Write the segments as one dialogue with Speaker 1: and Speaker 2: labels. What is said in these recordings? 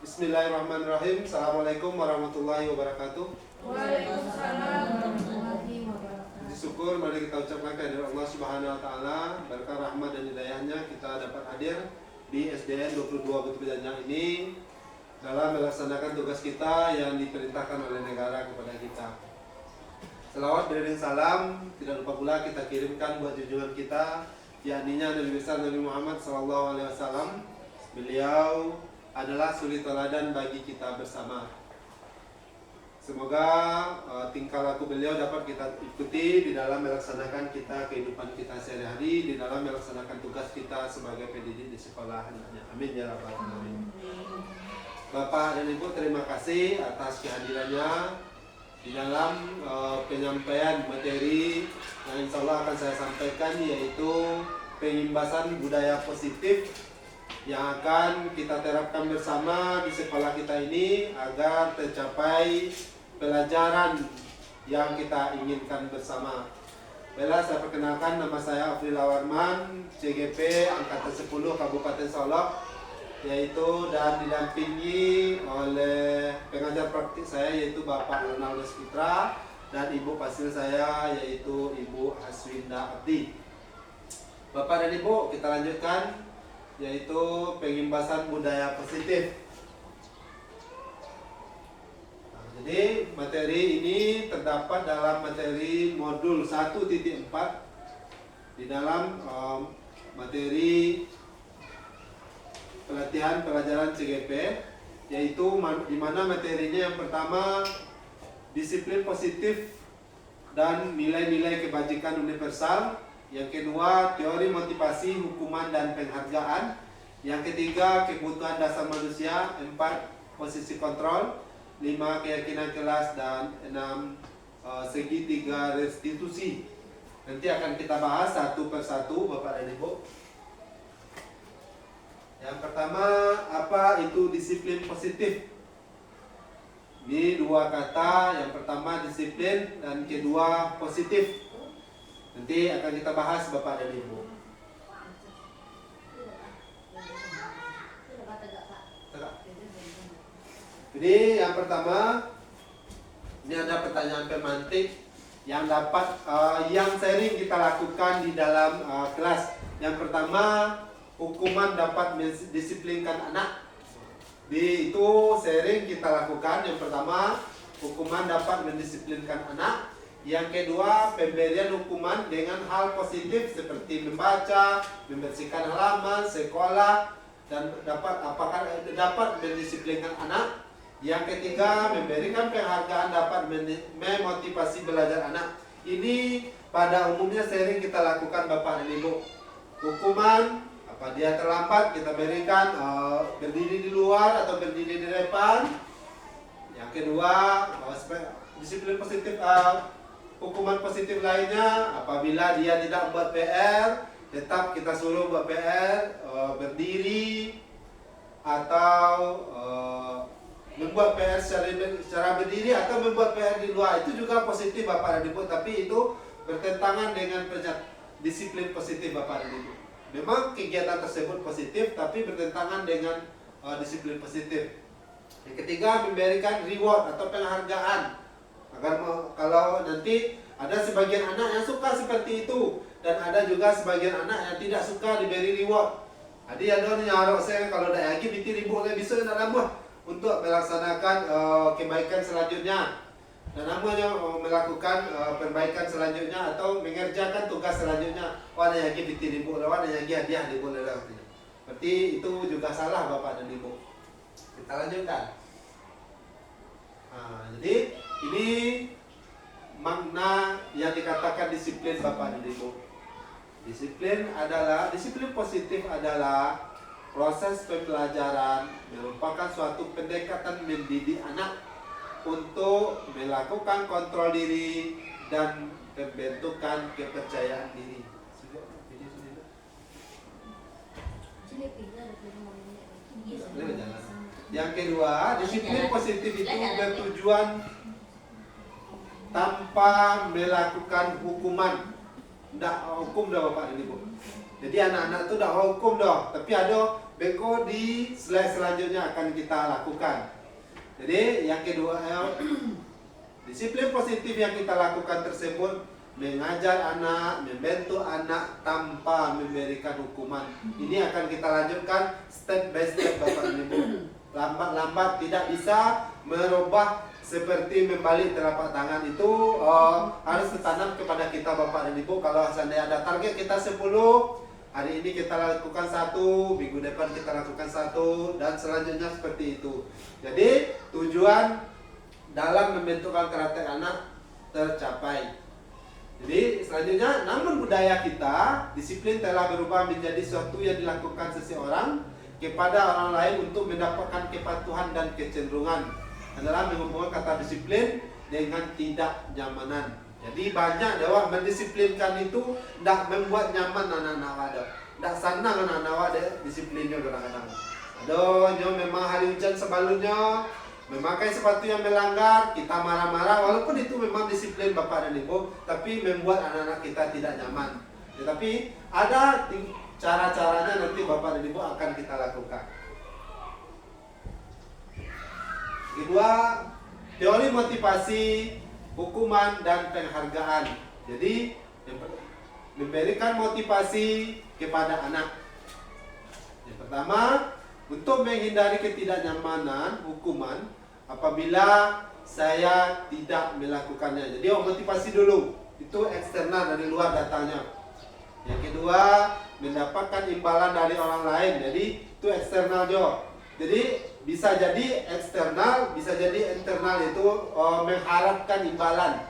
Speaker 1: Bismillahirrahmanirrahim. Assalamualaikum warahmatullahi wabarakatuh.
Speaker 2: Waalaikumsalam warahmatullahi wabarakatuh.
Speaker 1: Puji syukur mari kita ucapkan kehadirat Allah Subhanahu wa taala, berkah rahmat dan hidayahnya kita dapat hadir di SDN 22 Batu Pejanjang ini dalam melaksanakan tugas kita yang diperintahkan oleh negara kepada kita. Selawat beriring salam tidak lupa pula kita kirimkan buat junjungan kita, yakninya Nabi besar Nabi Muhammad SAW. Beliau adalah suri teladan bagi kita bersama. Semoga tingkah laku beliau dapat kita ikuti di dalam melaksanakan kehidupan kita sehari-hari, di dalam melaksanakan tugas kita sebagai pendidik di sekolah. Amin ya rabbal alamin. Bapak dan Ibu, terima kasih atas kehadirannya di dalam penyampaian materi yang insya Allah akan saya sampaikan, yaitu pengimbasan budaya positif yang akan kita terapkan bersama di sekolah kita ini agar tercapai pelajaran yang kita inginkan bersama. Baiklah, saya perkenalkan, nama saya Afrila Warman, CGP Angkatan 10 Kabupaten Solok, yaitu dan didampingi oleh pengajar praktik saya yaitu Bapak Ronaldo Spitra dan Ibu Pasil saya yaitu Ibu Haswinda Abdi. Bapak dan Ibu, kita lanjutkan, yaitu pengimbasan budaya positif. Jadi materi ini terdapat dalam materi modul 1.4 di dalam materi pelatihan pelajaran CGP, yaitu di mana materinya yang pertama disiplin positif dan nilai-nilai kebajikan universal. Yang kedua, teori motivasi, hukuman, dan penghargaan. Yang ketiga, kebutuhan dasar manusia. 4, posisi kontrol. 5, keyakinan kelas. Dan 6, segitiga restitusi. Nanti akan kita bahas satu persatu, Bapak dan Ibu. Yang pertama, apa itu disiplin positif? Ini dua kata, yang pertama disiplin dan kedua positif. Nanti akan kita bahas Bapak dan Ibu. Jadi yang pertama, ini ada pertanyaan pemantik yang dapat yang sering kita lakukan di dalam kelas. Yang pertama, hukuman dapat mendisiplinkan anak. Itu sering kita lakukan. Yang pertama, hukuman dapat mendisiplinkan anak. Yang kedua, pemberian hukuman dengan hal positif seperti membaca, membersihkan halaman, sekolah, dan dapat mendisiplinkan anak. Yang ketiga, memberikan penghargaan dapat memotivasi belajar anak. Ini pada umumnya sering kita lakukan Bapak dan Ibu. Hukuman, apa dia terlambat, kita berikan berdiri di luar atau berdiri di depan. Yang kedua, disiplin positif. Hukuman positif lainnya, apabila dia tidak buat PR, tetap kita suruh buat PR, berdiri atau membuat PR secara berdiri atau membuat PR di luar. Itu juga positif Bapak dan Ibu, tapi itu bertentangan dengan disiplin positif Bapak dan Ibu. Memang kegiatan tersebut positif, tapi bertentangan dengan disiplin positif. Yang ketiga, memberikan reward atau penghargaan. Agar kalau nanti ada sebagian anak yang suka seperti itu dan ada juga sebagian anak yang tidak suka diberi reward. Jadi ada orang nyarok saya kalau dah lagi biti ribu oleh bisa nak nambah untuk melaksanakan kebaikan selanjutnya. Dan namanya melakukan perbaikan selanjutnya atau mengerjakan tugas selanjutnya. Wah, ada lagi biti ribu, wah ada lagi hadiah ribu lah. Berarti itu juga salah Bapak dan Ibu. Kita lanjutkan. Jadi ini makna yang dikatakan disiplin Bapak dan Ibu. Disiplin positif adalah proses pembelajaran merupakan suatu pendekatan mendidik anak untuk melakukan kontrol diri dan pembentukan kepercayaan diri. Yang kedua, disiplin positif itu bertujuan tanpa melakukan hukuman. Tidak hukum dah Bapak dan Ibu. Jadi anak-anak itu tidak hukum dah, tapi ada Beko di slide selanjutnya akan kita lakukan. Jadi yang kedua, disiplin positif yang kita lakukan tersebut mengajar anak, membantu anak tanpa memberikan hukuman. Ini akan kita lanjutkan step by step Bapak dan Ibu. Lambat-lambat tidak bisa merubah seperti membalik telapak tangan itu harus ditanam kepada kita Bapak dan Ibu. Kalau seandainya ada target kita 10, hari ini kita lakukan 1, minggu depan kita lakukan 1, dan selanjutnya seperti itu. Jadi tujuan dalam membentukkan karakter anak tercapai. Jadi selanjutnya, namun budaya kita, disiplin telah berubah menjadi sesuatu yang dilakukan seseorang kepada orang lain untuk mendapatkan kepatuhan dan kecenderungan. Adalah menghubungkan kata disiplin dengan tidak nyamanan. Jadi banyak dewa mendisiplinkan itu tidak membuat nyaman anak-anak wadah. Tidak senang anak-anak wadah disiplinnya kadang-kadang. Aduh, memang hari hujan sebelumnya memakai sepatu yang melanggar, kita marah-marah, walaupun itu memang disiplin Bapak dan Ibu, tapi membuat anak-anak kita tidak nyaman. Tetapi ada cara-caranya nanti Bapak dan Ibu akan kita lakukan. Kedua, teori motivasi, hukuman, dan penghargaan. Jadi, memberikan motivasi kepada anak. Yang pertama, untuk menghindari ketidaknyamanan, hukuman apabila saya tidak melakukannya. Jadi motivasi dulu, itu eksternal dari luar datangnya. Yang kedua, mendapatkan imbalan dari orang lain. Jadi itu eksternal juga. Jadi bisa jadi eksternal, bisa jadi internal, itu mengharapkan imbalan.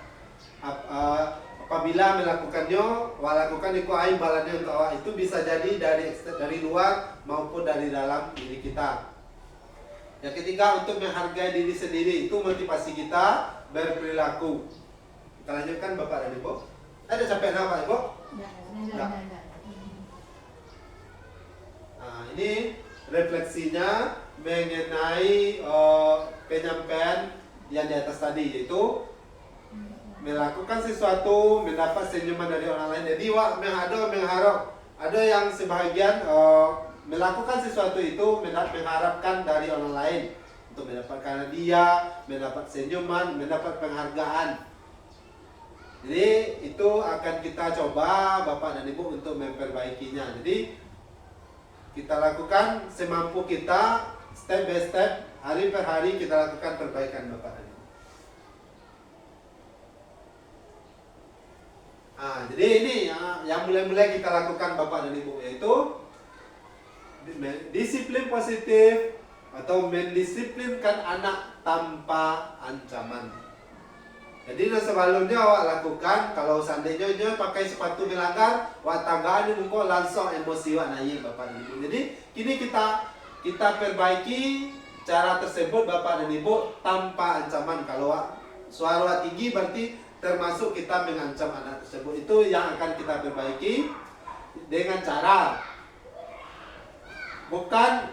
Speaker 1: Apabila melakukannya, lakukan imbalannya untuk awak. Itu bisa jadi dari luar maupun dari dalam diri kita. Yang ketiga, untuk menghargai diri sendiri, itu motivasi kita berperilaku. Kita lanjutkan Bapak dan Ibu. Ada sampai apa Ibu? Enggak. Nah, ini refleksinya mengenai penyampaian yang di atas tadi, yaitu melakukan sesuatu, mendapat senyuman dari orang lain. Jadi mengharap. Ada yang sebahagian melakukan sesuatu itu mengharapkan dari orang lain untuk mendapatkan hadiah, mendapat senyuman, mendapat penghargaan. Jadi itu akan kita coba Bapak dan Ibu untuk memperbaikinya. Jadi kita lakukan semampu kita, step by step, hari per hari kita lakukan perbaikan Bapak dan Ibu. Jadi ini yang mulai-mulai kita lakukan Bapak dan Ibu, yaitu disiplin positif atau mendisiplinkan anak tanpa ancaman. Jadi sebelumnya awak lakukan, kalau seandainya pakai sepatu melanggar, awak tanggaan muka langsung emosi awak naik Bapak dan Ibu. Jadi kini kita perbaiki cara tersebut Bapak dan Ibu tanpa ancaman. Kalau suara awak tinggi berarti termasuk kita mengancam anak tersebut. Itu yang akan kita perbaiki dengan cara bukan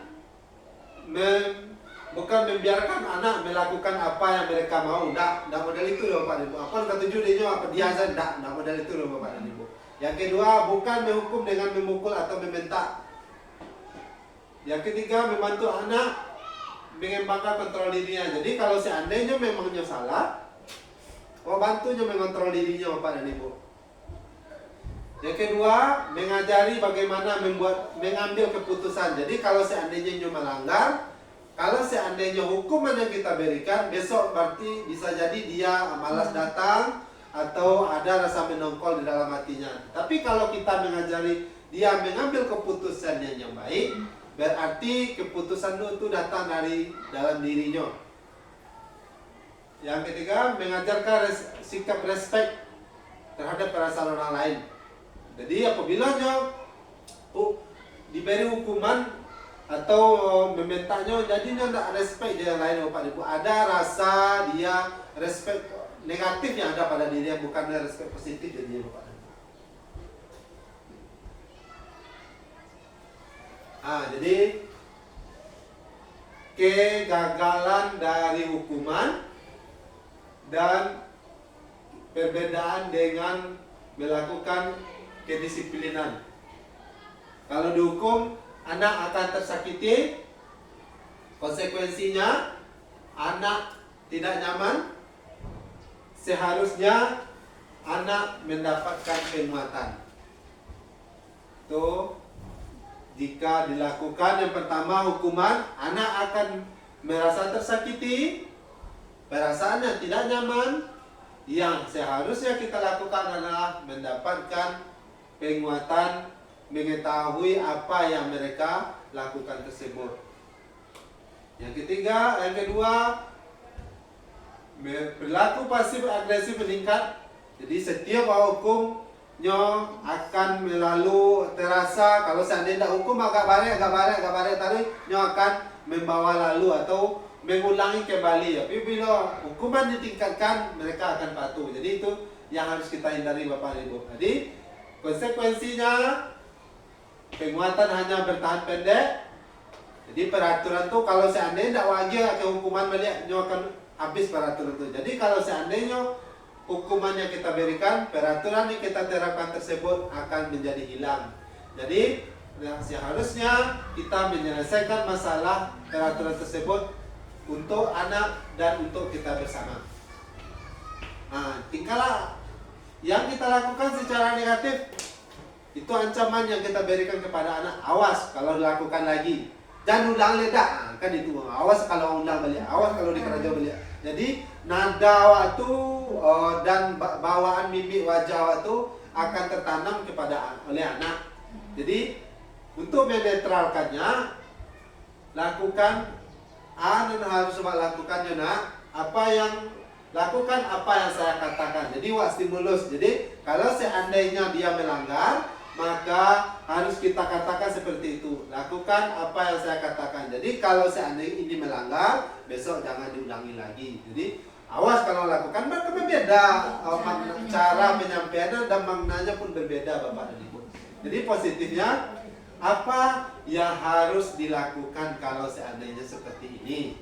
Speaker 1: membiarkan anak melakukan apa yang mereka mau. Tidak model itu loh Bapak dan Ibu. Apa yang ketujuh dia apa dia saja tidak model itu loh Bapak dan Ibu. Yang kedua, bukan menghukum dengan memukul atau membentak. Yang ketiga, membantu anak mengembangkan kontrol dirinya. Jadi kalau seandainya memangnya salah, bantunya mengontrol dirinya Bapak dan Ibu. Yang kedua, mengajari bagaimana mengambil keputusan. Jadi kalau seandainya melanggar, kalau seandainya hukuman yang kita berikan, besok berarti bisa jadi dia malas datang atau ada rasa menongkol di dalam hatinya. Tapi kalau kita mengajari dia mengambil keputusan yang baik, berarti keputusan itu datang dari dalam dirinya. Yang ketiga, mengajarkan sikap respect terhadap perasaan orang lain. Jadi apabila diberi hukuman atau memintaknya, jadinya tidak respect dia yang lain Bapak Ibu. Ada rasa dia respect negatif yang ada pada dirinya, bukan respect positif dari dia Bapak Ibu. Jadi kegagalan dari hukuman dan perbedaan dengan melakukan kedisiplinan. Kalau dihukum anak akan tersakiti, konsekuensinya anak tidak nyaman, seharusnya anak mendapatkan penguatan. Tuh, jika dilakukan yang pertama hukuman, anak akan merasa tersakiti, perasaannya tidak nyaman. Yang seharusnya kita lakukan adalah mendapatkan penguatan, mengetahui apa yang mereka lakukan tersebut. Yang kedua, perilaku pasif agresif meningkat. Jadi setiap hukum akan melalui terasa kalau seandainya tidak hukum agak bare tadi akan membawa lalu atau mengulangi kembali. Tapi bila hukuman ditingkatkan mereka akan patuh. Jadi itu yang harus kita hindari Bapak Ibu. Jadi konsekuensinya penguatan hanya bertahan pendek. Jadi peraturan itu kalau seandainya tidak wajib ke hukuman balik akan habis peraturan itu. Jadi kalau seandainya hukuman yang kita berikan, peraturan yang kita terapkan tersebut akan menjadi hilang. Jadi seharusnya kita menyelesaikan masalah peraturan tersebut untuk anak dan untuk kita bersama. Nah, tingkahlah yang kita lakukan secara negatif itu ancaman yang kita berikan kepada anak. Awas kalau dilakukan lagi, dan ulang ledak, kan itu. Awas kalau ulang balik, awas kalau dikerja balik. Jadi nada waktu dan bawaan mimik wajah waktu akan tertanam oleh anak. Jadi untuk menetralkannya, lakukan harus lakukannya lakukan apa yang saya katakan. Jadi stimulus. Jadi kalau seandainya dia melanggar, maka harus kita katakan seperti itu. Lakukan apa yang saya katakan. Jadi kalau seandainya ini melanggar, besok jangan diulangi lagi. Jadi awas kalau lakukan, maka berbeda cara penyampaiannya dan maknanya pun berbeda Bapak dan Ibu. Jadi positifnya apa yang harus dilakukan kalau seandainya seperti ini.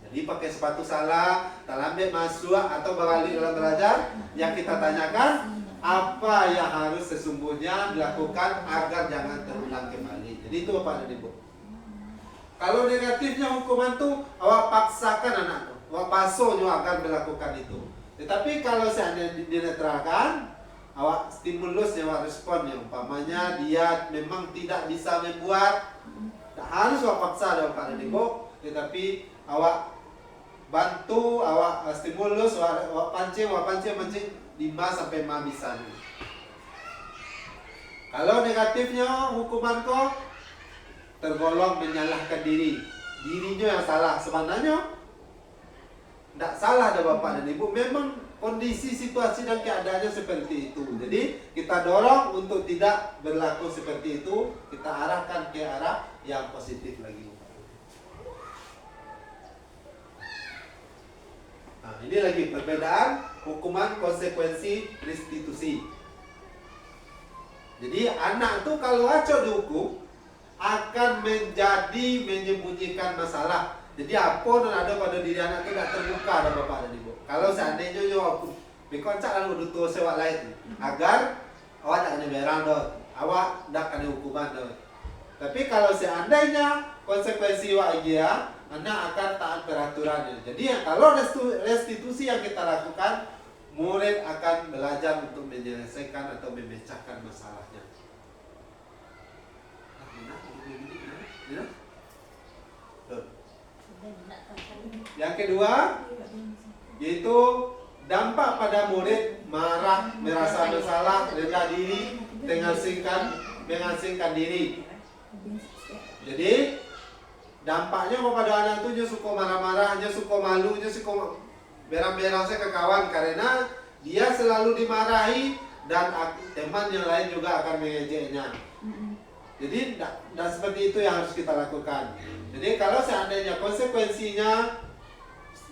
Speaker 1: Jadi pakai sepatu salah, terlambat masuk atau berbalik dalam belajar, yang kita tanyakan apa yang harus sesungguhnya dilakukan agar jangan terulang kembali. Jadi itu Bapak dan Ibu. Kalau negatifnya hukuman tuh awak paksakan anak tuh, awak pasonya agar melakukan itu. Tetapi kalau seandainya dinetralkan, awak stimulusnya, awak responnya, umpamanya dia memang tidak bisa membuat, tak harus awak paksa Bapak dan Ibu, tetapi awak bantu, awak stimulus, awak pancing 5 sampai 5 bisa. Kalau negatifnya hukuman kok tergolong menyalahkan dirinya yang salah. Sebenarnya tidak salah ada Bapak dan Ibu, memang kondisi, situasi dan keadaannya seperti itu. Jadi kita dorong untuk tidak berlaku seperti itu, kita arahkan ke arah yang positif lagi. Nah, ini lagi perbedaan hukuman, konsekuensi, restitusi. Jadi anak itu kalau acok dihukum akan menyembunyikan masalah. Jadi apa yang ada pada diri anak itu tidak terbuka ada Bapak dan Ibu. Kalau seandainya aku dikoncak lalu dutur sewak lain agar awak tak kena berang dot, awak tak kena hukuman dot. Tapi kalau seandainya konsekuensi awak dia, anak akan taat peraturannya. Jadi kalau restitusi yang kita lakukan, murid akan belajar untuk menyelesaikan atau memecahkan masalahnya. Yang kedua, yaitu dampak pada murid marah, merasa bersalah, rendah diri, mengasingkan diri. Jadi dampaknya kepada anak itu dia suka marah-marah, dia suka malu, dia suka berang-berang ke kawan karena dia selalu dimarahi dan teman yang lain juga akan mengejeknya. Jadi dan seperti itu yang harus kita lakukan. Jadi kalau seandainya konsekuensinya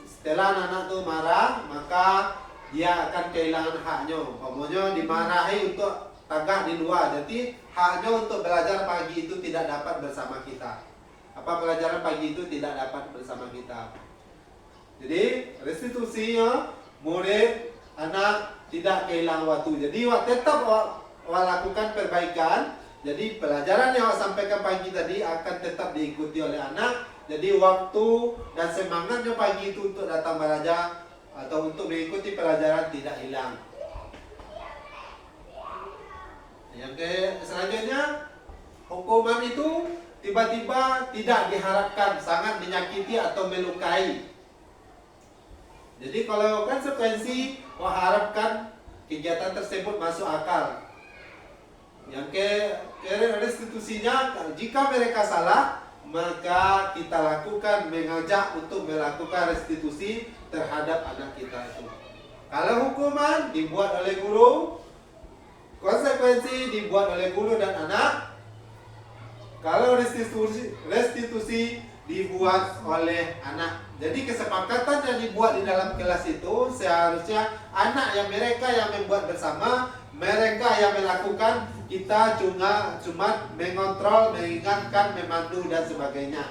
Speaker 1: setelah anak itu marah, maka dia akan kehilangan haknya. Umpamanya dimarahi untuk tagak di luar, jadi haknya untuk belajar pagi itu tidak dapat bersama kita. Apa pelajaran pagi itu tidak dapat bersama kita. Jadi restitusinya murid anak tidak kehilangan waktu. Jadi tetap lakukan perbaikan, Jadi pelajaran yang awak sampaikan pagi tadi akan tetap diikuti oleh anak. Jadi waktu dan semangatnya pagi itu untuk datang belajar atau untuk mengikuti pelajaran tidak hilang. Yang selanjutnya, hukuman itu tiba-tiba tidak diharapkan, sangat menyakiti atau melukai. Jadi kalau konsekuensi, harapkan kegiatan tersebut masuk akal. Yang restitusinya, jika mereka salah, maka kita lakukan, mengajak untuk melakukan restitusi terhadap anak kita itu. Kalau hukuman dibuat oleh guru, konsekuensi dibuat oleh guru dan anak. Kalau restitusi dibuat oleh anak. Jadi kesepakatan yang dibuat di dalam kelas itu seharusnya anak yang mereka yang membuat bersama, mereka yang melakukan, kita cuma mengontrol, mengingatkan, memandu dan sebagainya.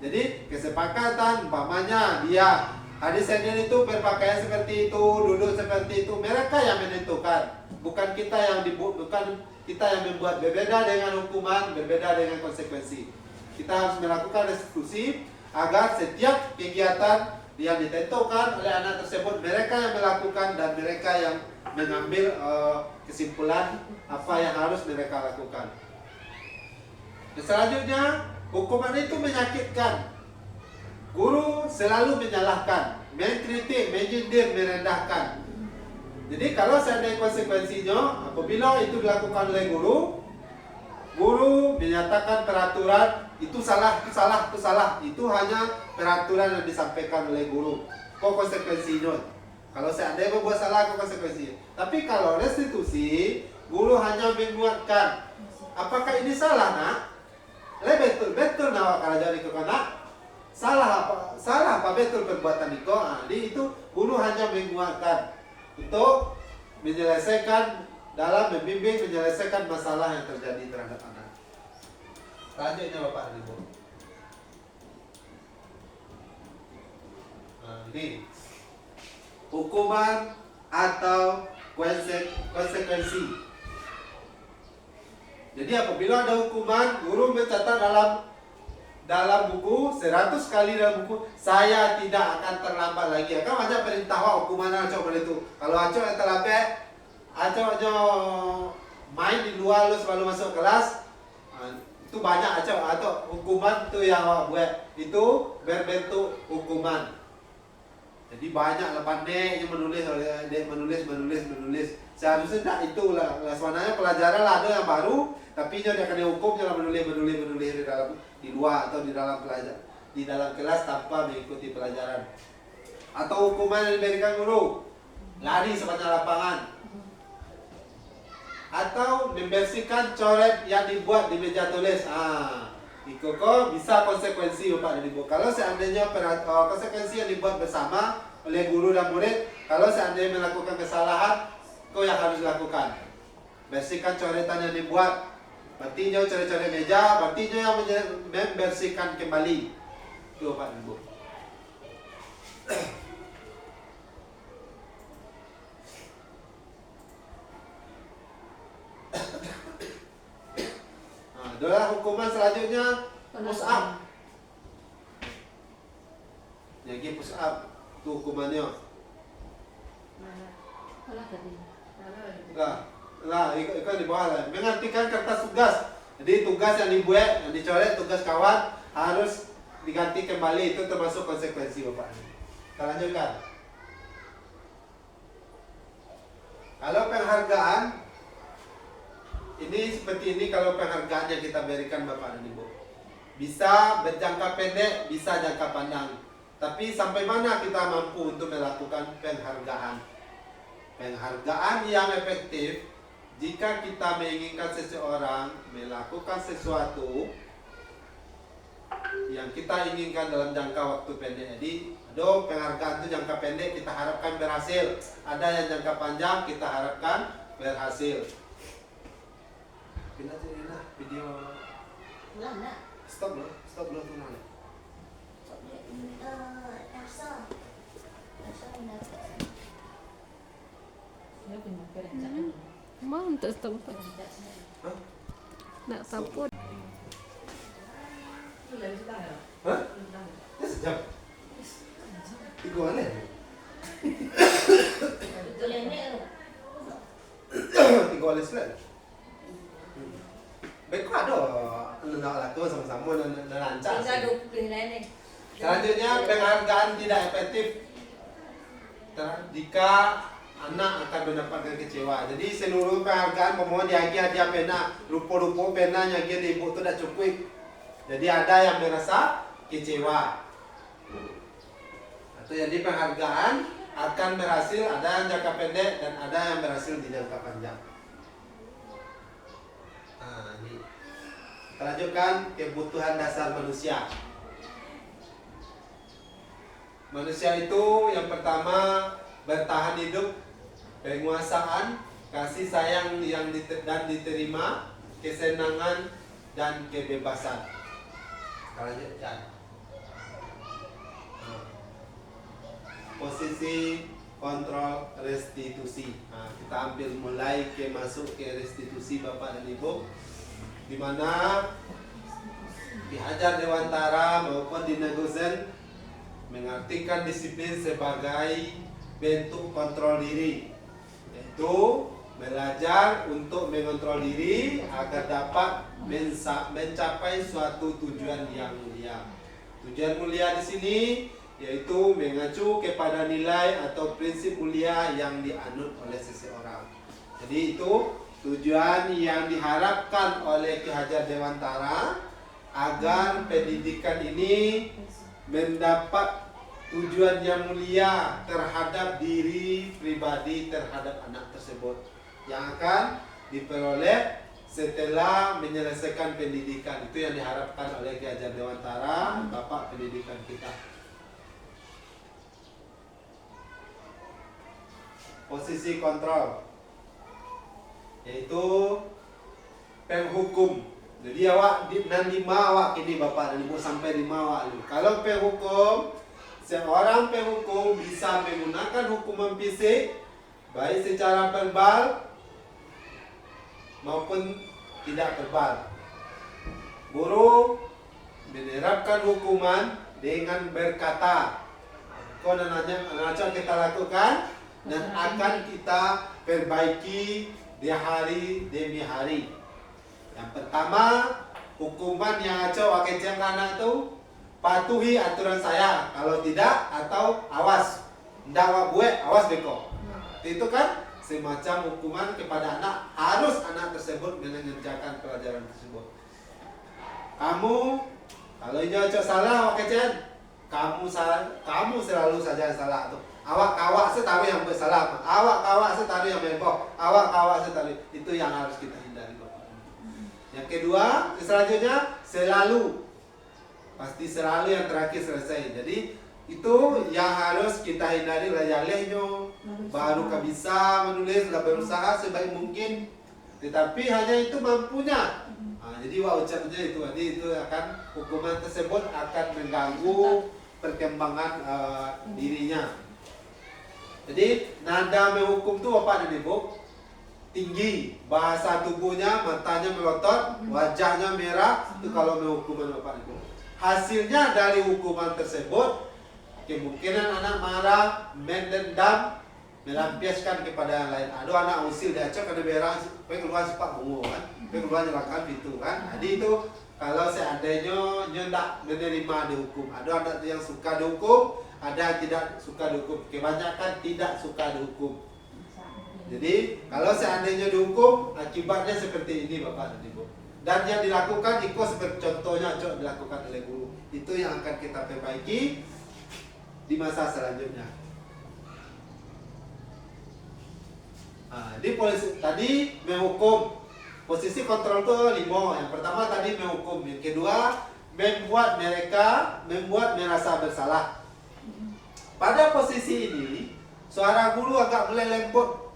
Speaker 1: Jadi kesepakatan, umpamanya dia hadis senior itu berpakaian seperti itu, duduk seperti itu, mereka yang menentukan, bukan kita yang membuat. Berbeda dengan hukuman, berbeda dengan konsekuensi. Kita harus melakukan restitusi agar setiap kegiatan yang ditentukan oleh anak tersebut mereka yang melakukan dan mereka yang mengambil kesimpulan apa yang harus mereka lakukan. Dan selanjutnya, hukuman itu menyakitkan. Guru selalu menyalahkan, mengkritik, menyindir, merendahkan. Jadi kalau seandainya konsekuensinya, apabila itu dilakukan oleh guru menyatakan peraturan itu salah. Itu hanya peraturan yang disampaikan oleh guru. Kok konsekuensinya? Kalau seandainya membuat salah, kok konsekuensinya? Tapi kalau restitusi, guru hanya menguatkan. Apakah ini salah, nak? Betul nak kalau jadi ke nak? Salah apa betul perbuatan itu? Jadi itu guru hanya menguatkan untuk menyelesaikan, dalam membimbing menyelesaikan masalah yang terjadi terhadap anak. Selanjutnya Bapak Ibu. Ini hukuman atau konsekuensi. Jadi apabila ada hukuman, guru mencatat dalam buku 100 kali dalam buku, saya tidak akan terlambat lagi. Kan banyak perintah hukuman acok itu. Kalau acok yang terlambat, acok main di luar lu sebelum masuk kelas, itu banyak atau hukuman itu yang awak buat itu berbentuk hukuman. Jadi banyak lah pandai yang menulis seharusnya tidak itulah sebenarnya pelajaran lah ada yang baru, tapi dia kena hukum jangan menulis di luar atau di dalam kelas tanpa mengikuti pelajaran. Atau hukuman yang diberikan guru, lari sepanjang lapangan, atau membersihkan coret yang dibuat di meja tulis. Itu kok bisa konsekuensi Bapak dan Ibu. Kalau seandainya konsekuensi yang dibuat bersama oleh guru dan murid, kalau seandainya melakukan kesalahan, kau yang harus lakukan. Bersihkan coretan yang dibuat. Berarti coret-coret meja, berarti yang membersihkan kembali. Itu Bapak dan Ibu. Adalah hukuman selanjutnya push up. Jadi push up itu hukumannya. Ikut di bawah lah. Menghentikan kertas tugas. Jadi tugas yang dibuat, yang dicoret, tugas kawan harus diganti kembali. Itu termasuk konsekuensi Bapak. Kita lanjutkan. Kalau penghargaan, ini seperti ini kalau penghargaan yang kita berikan Bapak dan Ibu. Bisa berjangka pendek, bisa jangka panjang. Tapi sampai mana kita mampu untuk melakukan penghargaan? Penghargaan yang efektif jika kita menginginkan seseorang melakukan sesuatu yang kita inginkan dalam jangka waktu pendek. Jadi, penghargaan itu jangka pendek kita harapkan berhasil. Ada yang jangka panjang kita harapkan berhasil. Pindah video. Stop dulu tuh nanya.
Speaker 3: Mau untuk stop.
Speaker 2: Nak saput.
Speaker 1: Hah? Ya sejam. Tiga mana? Tiga oleh selat. Baik kau ada nak laku sama-sama dan lancar. Selanjutnya penghargaan tidak efektif jika anak akan mendapatkan kecewa. Jadi seluruh penghargaan pemohon diagi hadiah pena, rupa-rupa pena yang dia ibu tu dah cukup. Jadi ada yang merasa kecewa. Atau jadi penghargaan akan berhasil, ada yang jangka pendek dan ada yang berhasil di jangka panjang. Nah, ini. Kita lanjutkan kebutuhan dasar manusia. Manusia itu yang pertama bertahan hidup, penguasaan, kasih sayang yang dan diterima, kesenangan dan kebebasan. Kita lanjutkan. Posisi kontrol restitusi. Nah, kita ambil mulai masuk ke restitusi Bapak dan Ibu, di mana Ki Hajar Dewantara maupun di Negosen mengartikan disiplin sebagai bentuk kontrol diri, yaitu belajar untuk mengontrol diri agar dapat mencapai suatu tujuan yang mulia. Tujuan mulia di sini yaitu mengacu kepada nilai atau prinsip mulia yang dianut oleh seseorang. Jadi itu tujuan yang diharapkan oleh Ki Hajar Dewantara agar pendidikan ini mendapat tujuan yang mulia terhadap diri pribadi, terhadap anak tersebut yang akan diperoleh setelah menyelesaikan pendidikan. Itu yang diharapkan oleh Ki Hajar Dewantara, Bapak pendidikan kita. Posisi kontrol yaitu penghukum. Jadi awak dan 5 awak ini Bapak dan Ibu sampai 5 awak. Kalau penghukum, seorang penghukum bisa menggunakan hukuman fisik baik secara verbal maupun tidak verbal. Guru menerapkan hukuman dengan berkata, kau nanya kita lakukan dan akan kita perbaiki di hari demi hari. Yang pertama, hukuman yang acau kecil anak itu patuhi aturan saya. Kalau tidak, atau awas, ndak buat, awas beko. Itu kan semacam hukuman kepada anak, harus anak tersebut mengerjakan pelajaran tersebut. Kamu, kalau ini acau salah, kecil, kamu selalu saja salah tuh. Awak setahu yang bersalah, awak setahu yang membok, awak setahu itu yang harus kita hindari. Yang kedua, selanjutnya selalu, pasti selalu yang terakhir selesai. Jadi itu yang harus kita hindari layalehnya, baru bisa menulis, berusaha sebaik mungkin, tetapi hanya itu mampunya. Nah, jadi ucapnya itu, jadi itu akan hukuman tersebut akan mengganggu perkembangan dirinya. Jadi nada menghukum itu Bapak dan Ibu tinggi, bahasa tubuhnya, matanya melotot, wajahnya merah, itu kalau menghukuman Bapak dan Ibu. Hasilnya dari hukuman tersebut kemungkinan anak marah, mendendam, melampiaskan kepada yang lain. Ada anak usil diacak karena merah, keluar sifat bungo kan, keluar nyalakan pintu kan. Jadi itu kalau seandainya nyendak menerima dihukum, ada anak yang suka dihukum, ada yang tidak suka dihukum. Kebanyakan tidak suka dihukum. Jadi kalau seandainya dihukum, akibatnya seperti ini Bapak dan Ibu. Dan yang dilakukan ikut seperti contohnya dilakukan oleh guru. Itu yang akan kita perbaiki di masa selanjutnya. Nah, di polisi tadi menghukum. Posisi kontrol itu 5. Yang pertama tadi menghukum, yang kedua membuat merasa bersalah. Pada posisi ini, suara guru agak mulai lembut.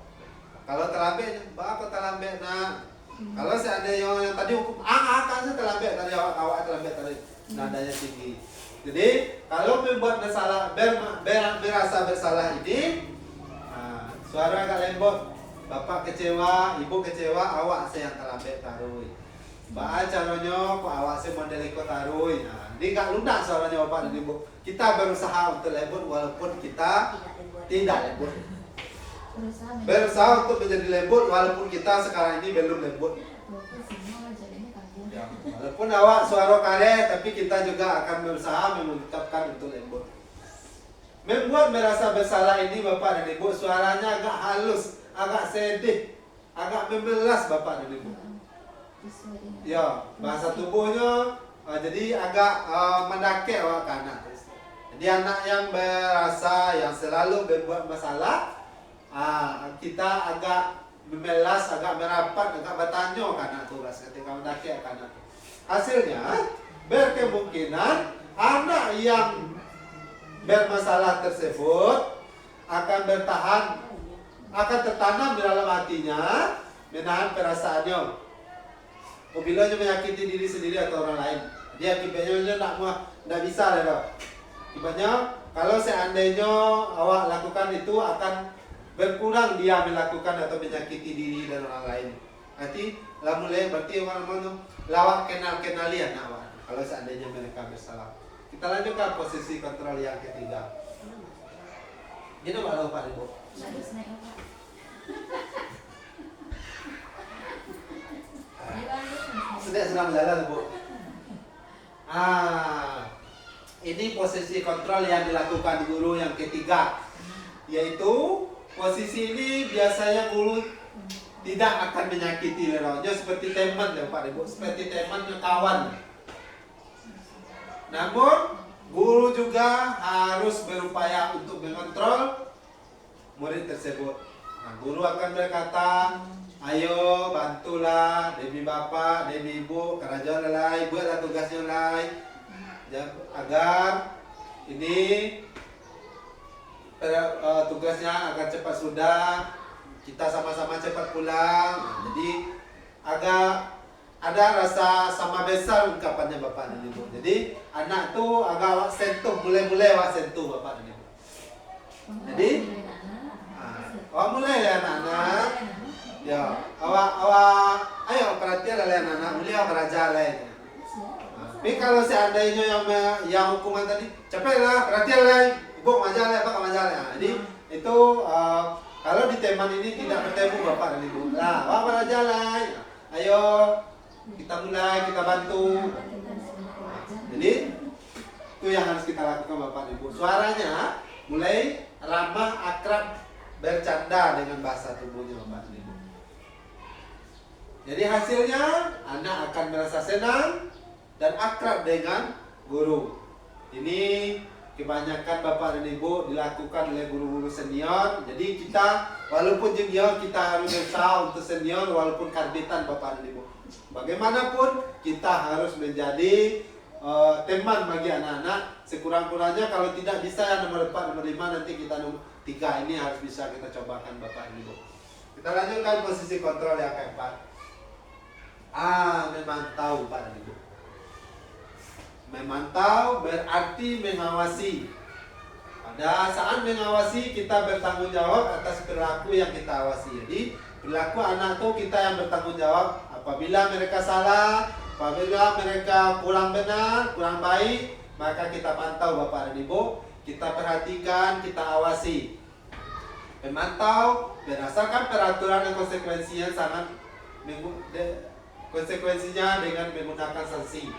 Speaker 1: Kalau terlambat, bapak terlambat nak. Kalau seandainya yang tadi hukum, kan saya terlambat tadi, awak terlambat tadi, nadanya tinggi. Jadi kalau membuat merasa bersalah ini, suara agak lembut. Bapak kecewa, ibu kecewa, awak saya yang terlambat taruh. Ba caranya kok awak sih model ikut tarui. Nah, ini gak lunak suaranya Bapak dan Ibu. Kita berusaha untuk lembut walaupun kita tidak lembut. Berusaha untuk menjadi lembut walaupun kita sekarang ini belum lembut. Ya, walaupun awak suara kare, tapi kita juga akan berusaha mengucapkan untuk lembut. Membuat merasa bersalah ini Bapak dan Ibu, suaranya agak halus, agak sedih, agak membelas Bapak dan Ibu. Ya, bahasa tubuhnya jadi agak mendaki awak ke anak. Jadi anak yang berasa yang selalu berbuat masalah, kita agak memelas, agak merapat, agak bertanya ke anak tugas ketika mendaki ke anak. Hasilnya berkemungkinan anak yang bermasalah tersebut akan bertahan, akan tertanam di dalam hatinya, menahan perasaannya. Apabila dia menyakiti diri sendiri atau orang lain, dia akibatnya tidak bisa lah. Akibatnya kalau seandainya awak lakukan itu akan berkurang dia melakukan atau menyakiti diri dan orang lain. Nanti lah mulai berarti orang-orang lawak kenal-kenali anak awak. Kalau seandainya mereka bersalah. Kita lanjutkan posisi kontrol yang ketiga. Ini apa Pak Ibu? Sedang jalan Bu. Ini posisi kontrol yang dilakukan guru yang ketiga, yaitu posisi ini biasanya guru tidak akan menyakiti lelahnya seperti teman ya Pak Ibu, seperti teman kawan. Namun guru juga harus berupaya untuk mengontrol murid tersebut. Guru akan berkata, ayo bantulah demi bapak, demi ibu, kerajaan lain, buatlah tugasnya lain, agar ini tugasnya agar cepat sudah, kita sama-sama cepat pulang. Jadi agak ada rasa sama besar ungkapannya bapak dan ibu. Jadi anak tuh agak sentuh, mulai sentuh bapak dan ibu. Jadi awak mulai ya anak-anak. Ya, awak ayo perhatian lah anak-anak, mulai beraja lah. Tapi kalau seandainya yang hukuman tadi, cepatlah perhatian lah, ibu majalah, bapak majalah. Jadi itu kalau di teman ini tidak bertemu bapak dan ibu. Nah, awak beraja lah. Ayo kita mulai, kita bantu. Jadi itu yang harus kita lakukan bapak dan ibu. Suaranya mulai ramah, akrab, bercanda dengan bahasa tubuhnya bapak dan ibu. Jadi hasilnya anak akan merasa senang dan akrab dengan guru. Ini kebanyakan bapak dan ibu dilakukan oleh guru-guru senior. Jadi kita walaupun junior kita harus berusaha untuk senior walaupun karbitan bapak dan ibu. Bagaimanapun kita harus menjadi teman bagi anak-anak. Sekurang-kurangnya kalau tidak bisa yang nomor 4, nomor 5 nanti kita nomor 3 ini harus bisa kita cobakan bapak dan ibu. Kita lanjutkan posisi kontrol yang keempat. Memantau Pak dan Ibu. Memantau berarti mengawasi. Pada saat mengawasi kita bertanggung jawab atas perilaku yang kita awasi. Jadi perilaku anak itu kita yang bertanggung jawab. Apabila mereka salah, apabila mereka kurang benar, kurang baik, maka kita pantau Bapak dan Ibu. Kita perhatikan, kita awasi. Memantau berdasarkan peraturan dan konsekuensinya konsekuensinya dengan menggunakan sanksi.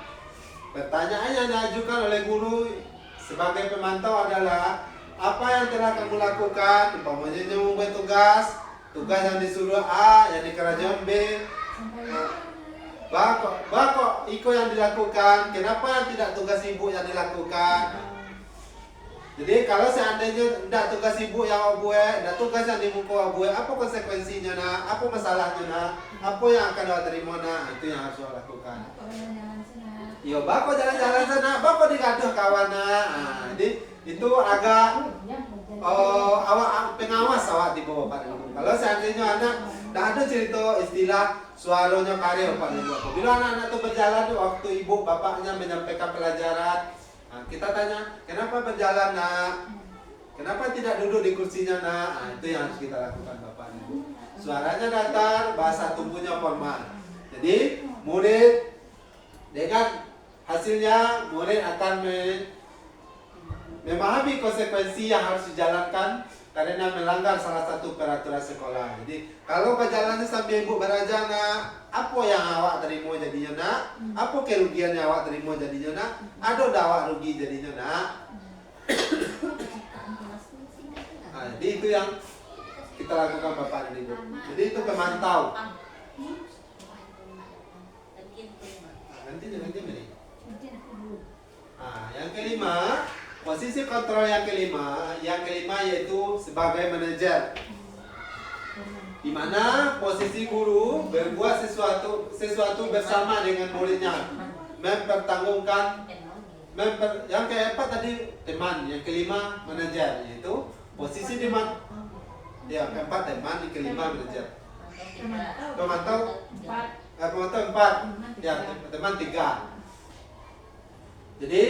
Speaker 1: Pertanyaan yang diajukan oleh guru sebagai pemantau adalah apa yang telah kamu lakukan? Umpamanya membuat tugas yang disuruh A, yang di kerajaan B. Bako iko yang dilakukan. Kenapa yang tidak tugas ibu yang dilakukan? Jadi kalau seandainya tidak tugas ibu yang buat, tidak tugas yang dimuka buat, apa konsekuensinya nak? Apa masalahnya nak? Apa yang akan awak terima nak? Itu yang harus awak lakukan. Yo, bako jalan-jalan sana, bako digaduh kawan nak. Jadi itu agak awak pengawas awak di bawah Pak Ibu. Kalau seandainya anak tidak ada cerita istilah suaranya karya Pak Ibu. Bila anak-anak itu berjalan waktu ibu bapaknya menyampaikan pelajaran. Kita tanya, kenapa berjalan nak? Kenapa tidak duduk di kursinya nak? Itu yang harus kita lakukan Bapak Ibu. Suaranya datar, bahasa tubuhnya formal. Jadi murid dengan hasilnya murid akan memahami konsekuensi yang harus dijalankan karena melanggar salah satu peraturan sekolah. Jadi kalau berjalannya sambil ibu beraja nak, apa yang awak terima jadinya nak? Apa kerugian yang awak terima jadinya nak? Ada dah awak rugi jadinya nak? Jadi itu yang kita lakukan Bapak dan Ibu. Jadi itu pemantau. Nanti ini. Yang kelima, posisi kontrol yang kelima yaitu sebagai manajer. Di mana posisi guru berbuat sesuatu bersama dengan muridnya, mempertanggungan. Yang keempat tadi teman, yang kelima manajer, yaitu posisi di mana? Ya, keempat teman, yang kelima manajer. Pemantau empat, ya teman 3. Jadi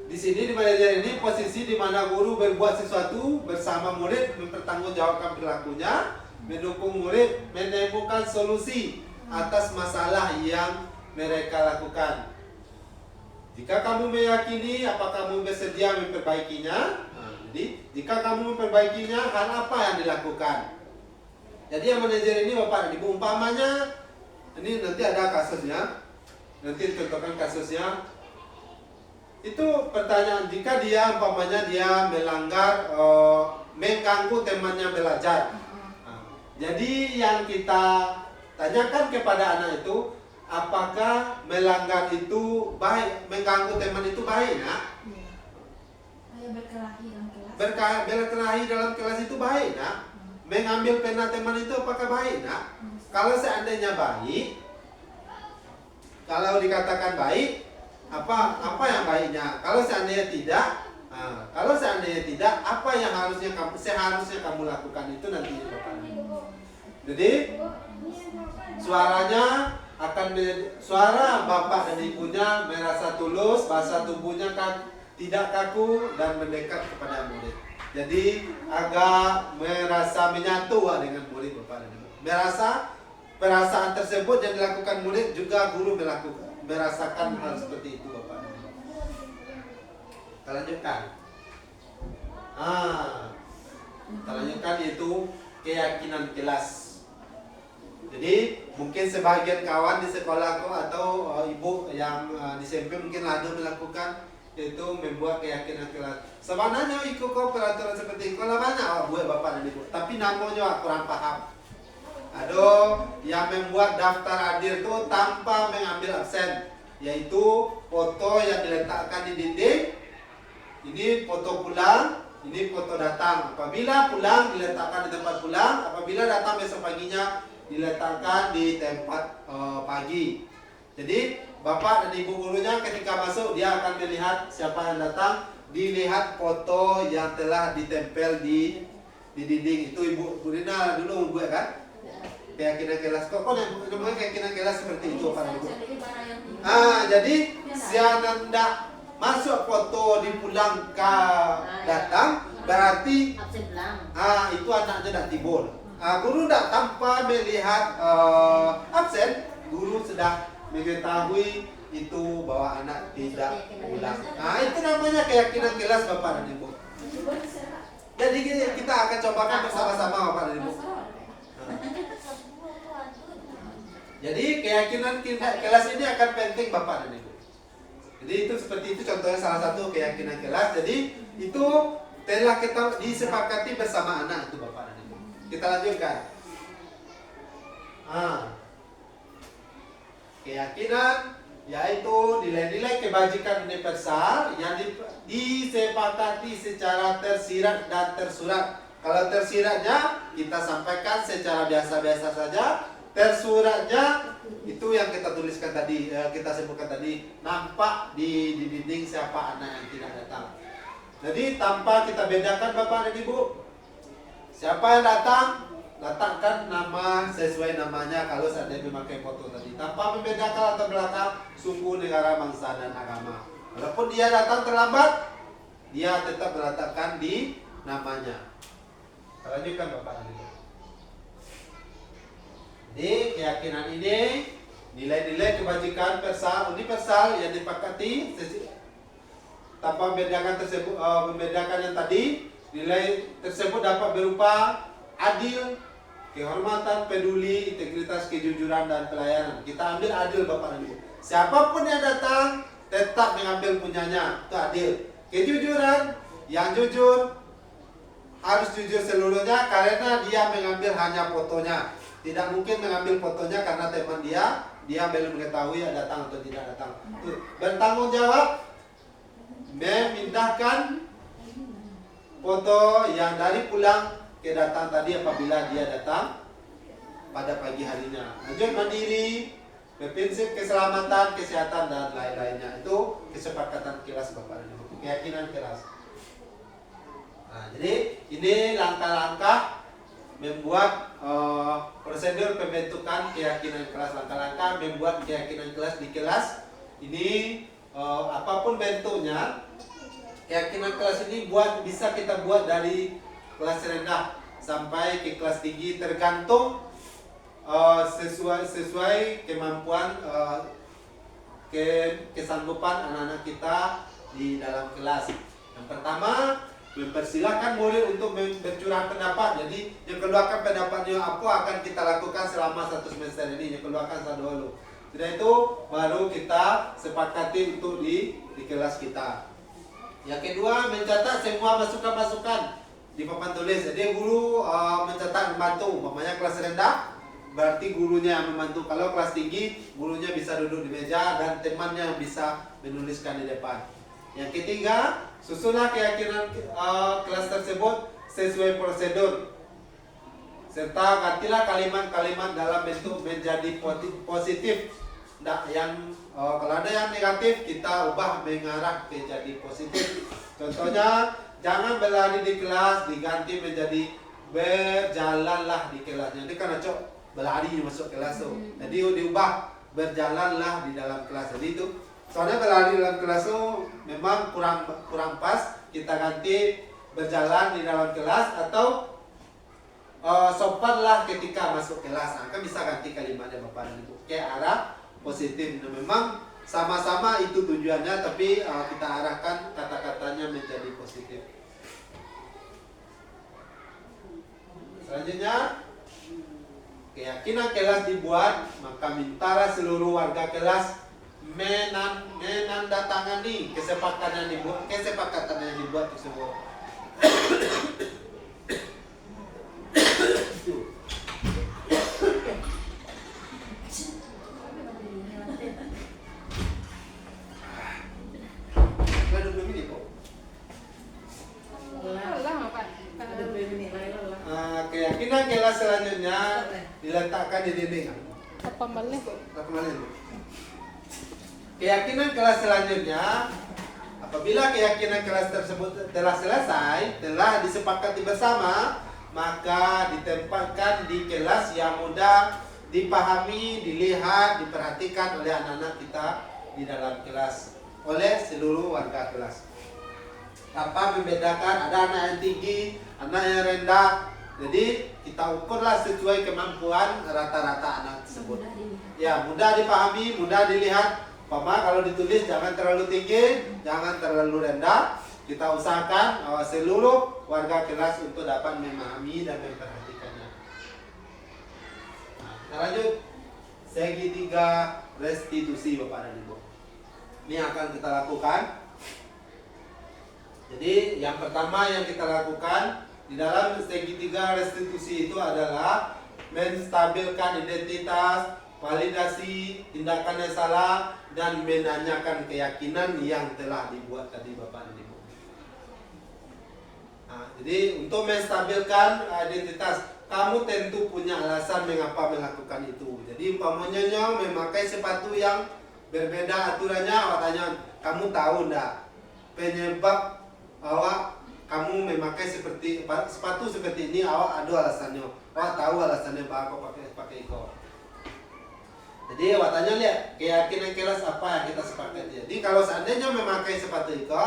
Speaker 1: di sini di manajer ini posisi di mana guru berbuat sesuatu bersama murid, mempertanggungjawabkan perilakunya, mendukung murid menemukan solusi atas masalah yang mereka lakukan. Jika kamu meyakini, apakah kamu bersedia memperbaikinya? Jadi jika kamu memperbaikinya, hal apa yang dilakukan? Jadi yang manajer ini Bapak dan Ibu, umpamanya ini nanti ada kasusnya, nanti contohkan kasusnya. Itu pertanyaan, jika dia umpamanya dia melanggar, mengganggu temannya belajar. Jadi yang kita tanyakan kepada anak itu, apakah melanggar itu baik, mengganggu teman itu baik, nak? Berkelahi dalam kelas itu baik, nak? Mengambil pena teman itu apakah baik, nak? Kalau seandainya baik, kalau dikatakan baik, apa yang baiknya? Kalau seandainya tidak, apa yang seharusnya kamu lakukan itu nanti Bapak. Jadi suara Bapak dan Ibunya merasa tulus, bahasa tubuhnya kan tidak kaku dan mendekat kepada murid. Jadi agak merasa menyatu dengan murid Bapak dan Ibu. Perasaan tersebut yang dilakukan murid juga guru merasakan hal seperti itu Bapak dan Ibu. Kita lanjutkan. Kita lanjutkan yaitu keyakinan kelas. Jadi mungkin sebagian kawan di sekolahku atau ibu yang di SMP mungkin ada melakukan yaitu membuat keyakinan kelas. Sebenarnya ikut peraturan seperti itu kalau banyak buat Bapak dan Ibu, tapi namanya kurang paham. Ada yang membuat daftar hadir itu tanpa mengambil absen, yaitu foto yang diletakkan di dinding. Ini foto pulang, ini foto datang. Apabila pulang diletakkan di tempat pulang, apabila datang besok paginya diletakkan di tempat pagi. Jadi Bapak dan Ibu gurunya ketika masuk dia akan melihat siapa yang datang, dilihat foto yang telah ditempel di dinding. Itu Ibu Rina dulu buat kan? Keyakinan kelas. Kok namanya keyakinan kelas seperti itu Pak Ibu? Jadi siapa ndak masuk foto di pulang ke datang berarti itu anaknya dak timbul. Guru tidak tanpa melihat absen, guru sudah mengetahui itu bahwa anak tidak pulang. Itu namanya keyakinan kelas Bapak dan Ibu. Jadi kita akan cobakan bersama-sama Bapak dan Ibu. Jadi keyakinan kelas ini akan penting Bapak dan Ibu. Jadi itu seperti itu contohnya salah satu keyakinan kelas. Jadi itu telah kita disepakati bersama anak itu Bapak dan Ibu. Kita lanjutkan. Keyakinan yaitu nilai-nilai kebajikan universal yang disepakati secara tersirat dan tersurat. Kalau tersiratnya kita sampaikan secara biasa-biasa saja. Tersuratnya itu yang kita tuliskan tadi, kita sebutkan tadi, nampak di dinding siapa anak yang tidak datang. Jadi tanpa kita bedakan Bapak dan Ibu, siapa yang datang, letakkan nama sesuai namanya kalau seandainya memakai foto tadi. Tanpa membedakan latar belakang suku, negara, bangsa, dan agama. Walaupun dia datang terlambat, dia tetap meletakkan di namanya. Kita lanjutkan Bapak dan Ibu. Jadi keyakinan ini Nilai-nilai kebajikan universal yang disepakati tanpa membedakan yang tadi. Nilai tersebut dapat berupa adil, kehormatan, peduli, integritas, kejujuran, dan pelayanan. Kita ambil adil Bapak dan Ibu. Siapapun yang datang tetap mengambil punyanya, itu adil. Kejujuran, yang jujur harus jujur seluruhnya karena dia mengambil hanya fotonya. Tidak mungkin mengambil fotonya karena teman dia belum mengetahui datang atau tidak datang. Bertanggung jawab memindahkan foto yang dari pulang ke datang tadi apabila dia datang pada pagi harinya. Lanjut, mandiri, berprinsip keselamatan, kesehatan, dan lain-lainnya. Itu kesepakatan kelas Bapak dan Ibu, keyakinan kelas. Nah, jadi ini langkah-langkah membuat prosedur pembentukan keyakinan kelas. Langkah-langkah membuat keyakinan kelas di kelas ini, apapun bentuknya, keyakinan kelas ini bisa kita buat dari kelas rendah sampai ke kelas tinggi, tergantung sesuai kemampuan, kesanggupan anak-anak kita di dalam kelas. Yang pertama, mempersilahkan murid untuk bercurah pendapat. Jadi yang keluarkan pendapatnya apa akan kita lakukan selama 1 semester ini, yang keluarkan dulu. Setelah itu baru kita sepakati untuk di kelas kita. Yang kedua, mencatat semua masukan-masukan di papan tulis. Jadi guru mencatat, membantu. Umpamanya kelas rendah berarti gurunya yang membantu. Kalau kelas tinggi, gurunya bisa duduk di meja dan temannya bisa menuliskan di depan. Yang ketiga, susunlah keyakinan kelas tersebut sesuai prosedur, serta gantilah kalimat-kalimat dalam bentuk menjadi positif. Kalau ada yang negatif, kita ubah mengarah ke jadi positif. Contohnya, jangan berlari di kelas, diganti menjadi berjalanlah di kelas. Jadi kan cok berlari masuk kelas tuh. Jadi diubah berjalanlah di dalam kelas. Jadi itu soalnya berlari dalam kelas tuh memang kurang pas. Kita ganti berjalan di dalam kelas atau sopanlah ketika masuk kelas. Nah, kan bisa ganti kalimatnya Bapak dan Ibu ke arah positif. Nah, memang sama-sama itu tujuannya, tapi kita arahkan kata-katanya menjadi positif. Selanjutnya, keyakinan kelas dibuat, maka mintalah seluruh warga kelas menandatangani kesepakatan yang dibuat tersebut. Keyakinan kelas selanjutnya diletakkan di dinding. Keyakinan kelas selanjutnya, apabila keyakinan kelas tersebut telah selesai, telah disepakati bersama, maka ditempatkan di kelas yang mudah dipahami, dilihat, diperhatikan oleh anak-anak kita di dalam kelas, oleh seluruh warga kelas. Tanpa membedakan ada anak yang tinggi, anak yang rendah. Jadi kita ukurlah sesuai kemampuan rata-rata anak tersebut. Ya, mudah dipahami, mudah dilihat. Kalau ditulis jangan terlalu tinggi, jangan terlalu rendah. Kita usahakan seluruh warga kelas untuk dapat memahami dan memperhatikannya. Nah, kita lanjut. Segitiga restitusi Bapak dan Ibu. Ini akan kita lakukan. Jadi yang pertama yang kita lakukan di dalam segitiga restitusi itu adalah menstabilkan identitas, validasi tindakan yang salah, dan menanyakan keyakinan yang telah dibuat tadi Bapak dan Ibu. Nah, jadi untuk menstabilkan identitas, kamu tentu punya alasan mengapa melakukan itu. Jadi umpamanya memakai sepatu yang berbeda aturannya, awak tanya, kamu tahu enggak penyebab awak kamu memakai sepatu seperti ini? Awak ada alasannya. Awak tahu alasannya bahwa pakai itu. Jadi awak tanya lihat keyakinan kelas apa yang kita sepakati. Jadi kalau seandainya memakai sepatu itu,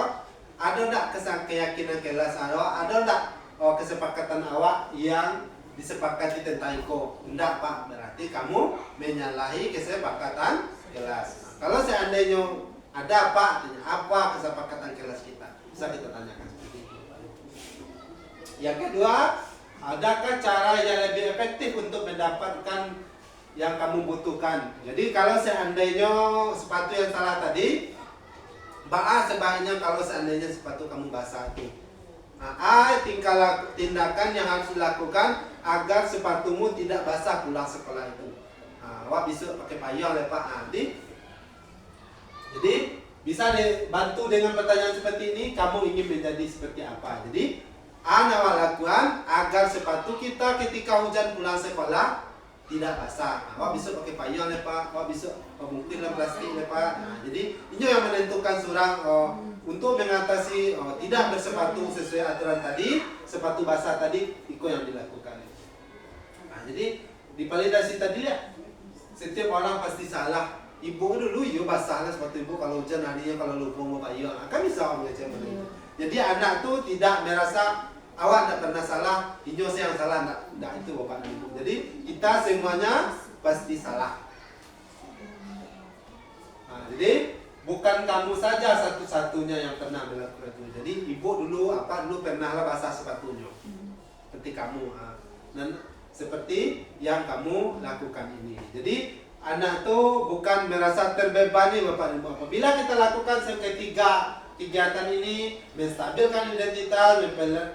Speaker 1: ada enggak keyakinan kelas awak? Ada enggak kesepakatan awak yang disepakati tentang iko. Tidak Pak, berarti kamu menyalahi kesepakatan kelas. Nah, kalau seandainya ada Pak, tanya apa kesepakatan kelas kita? Bisa kita tanyakan seperti itu. Yang kedua, adakah cara yang lebih efektif untuk mendapatkan yang kamu butuhkan? Jadi kalau seandainya sepatu yang salah tadi, sebaiknya kalau seandainya sepatu kamu basah itu. Nah, tindakan yang harus dilakukan agar sepatumu tidak basah pulang sekolah itu. Wah bisa pakai payung ya Pak. Jadi bisa dibantu dengan pertanyaan seperti ini. Kamu ingin menjadi seperti apa? Jadi awak lakukan agar sepatu kita ketika hujan pulang sekolah tidak basah. Wah bisa pakai payung ya Pak. Wah bisa bungkus dalam plastik ya Pak. Nah, jadi ini yang menentukan surang untuk mengatasi tidak bersepatu sesuai aturan tadi, sepatu basah tadi, itu yang dilakukan. Nah, jadi di validasi tadi ya, setiap orang pasti salah. Ibu dulu yo basah lah sepatu ibu kalau hujan harinya kalau lupa mau payung. Kan bisa orang itu. Jadi anak tuh tidak merasa awak tidak pernah salah, hijau saya yang salah, tidak itu bapak dan ibu. Jadi kita semuanya pasti salah. Nah, jadi bukan kamu saja satu-satunya yang pernah melakukan itu. Jadi ibu dulu pernah lah basah sepatunya, seperti kamu. Dan seperti yang kamu lakukan ini. Jadi anak tuh bukan merasa terbebani bapak ibu. Apabila kita lakukan ketiga kegiatan ini, menstabilkan identitas,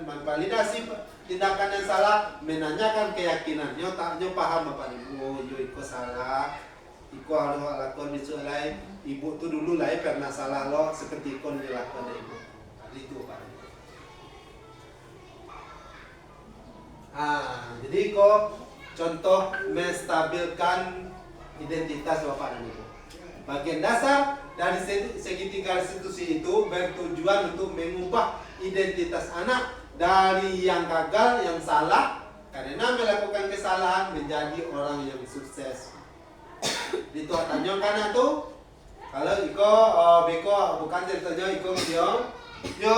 Speaker 1: memvalidasi tindakan yang salah, menanyakan keyakinannya, taknya paham bapak ibu, yo iko salah, iko harus lakukan besok lain, ibu tuh dulu lah pernah salah lo, seperti iko dilakukan dari ibu, itu pak. Jadi kok contoh menstabilkan identitas bapak dan ibu. Bagian dasar dari segitiga restitusi itu bertujuan untuk mengubah identitas anak dari yang gagal, yang salah karena melakukan kesalahan menjadi orang yang sukses. Di Tuhan tanjong kan tuh kalau iko beko bukan ceritanya iko yo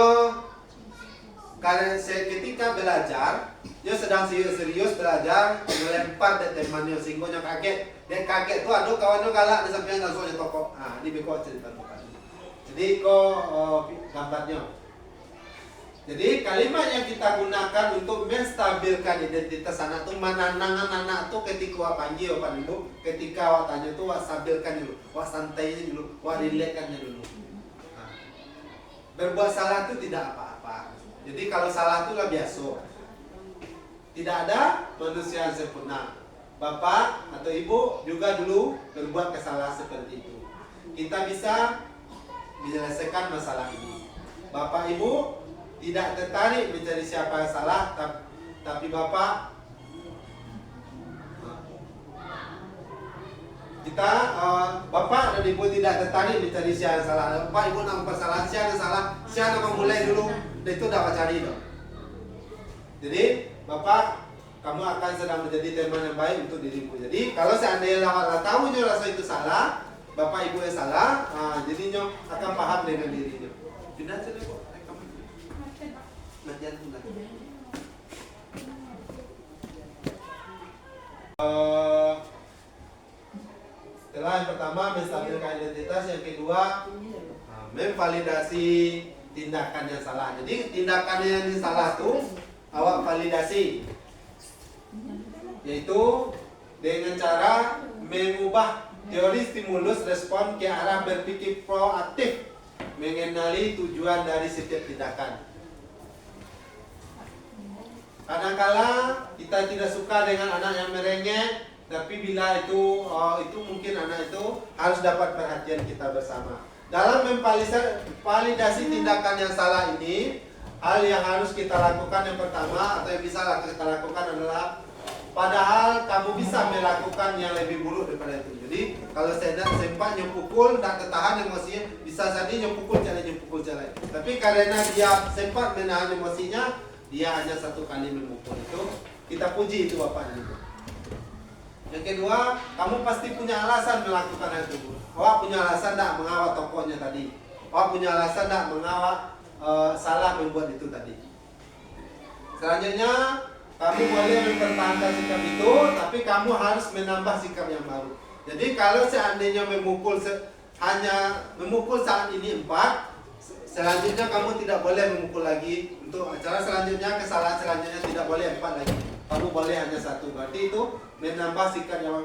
Speaker 1: karena ketika belajar dia sedang serius belajar melempar dari temannya sehingga kaget. Dia kaget tuh aduh kawan tuh galak di samping langsung aja toko. Ini beko cerita bukan. Jadi gambarnya. Jadi kalimat yang kita gunakan untuk menstabilkan identitas anak tuh menanangan anak tuh ketika panggil Pak Ibu, ketika awak tanya tuh wak stabilkan dulu, wak santainya dulu, wak relaxkannya dulu. Berbuat salah itu tidak apa-apa. Jadi kalau salah itu lah biasa. Tidak ada manusia yang sempurna. Bapak atau ibu juga dulu berbuat kesalahan seperti itu. Kita bisa menyelesaikan masalah ini. Bapak ibu tidak tertarik mencari siapa yang salah, tapi bapak bapak dan ibu tidak tertarik mencari siapa yang salah. Bapak ibu nak persalahan siapa yang salah, siapa yang memulai dulu, dan itu dapat cari dong. Jadi bapak kamu akan sedang menjadi teman yang baik untuk dirimu. Jadi kalau seandainya lawat tahu rasa itu salah, bapak ibu yang salah, jadinya akan paham dengan dirinya. Pindah saja kok. Latihan pindah. Setelah yang pertama menstabilkan identitas, yang kedua memvalidasi tindakan yang salah. Jadi tindakan yang salah tuh awak validasi. Yaitu dengan cara mengubah teori stimulus respon ke arah berpikir proaktif mengenali tujuan dari setiap tindakan. Kadang-kala kita tidak suka dengan anak yang merengek, tapi bila itu mungkin anak itu harus dapat perhatian kita bersama. Dalam memvalidasi tindakan yang salah ini, hal yang harus kita lakukan yang pertama atau yang bisa kita lakukan adalah padahal kamu bisa melakukan yang lebih buruk daripada itu. Jadi kalau saya sempat nyempukul, tak tertahan emosinya, bisa jadi nyempukul jalan. Tapi karena dia sempat menahan emosinya, dia hanya satu kali memukul itu. Kita puji itu bapak itu. Yang kedua, kamu pasti punya alasan melakukan hal itu. Awak punya alasan tak mengawal tokonya tadi. Awak punya alasan tak mengawal salah membuat itu tadi. Selanjutnya kamu boleh mempertahankan sikap itu, tapi kamu harus menambah sikap yang baru. Jadi kalau seandainya hanya memukul saat ini 4, selanjutnya kamu tidak boleh memukul lagi. Untuk acara selanjutnya, kesalahan selanjutnya tidak boleh 4 lagi. Kamu boleh hanya 1. Berarti itu menambah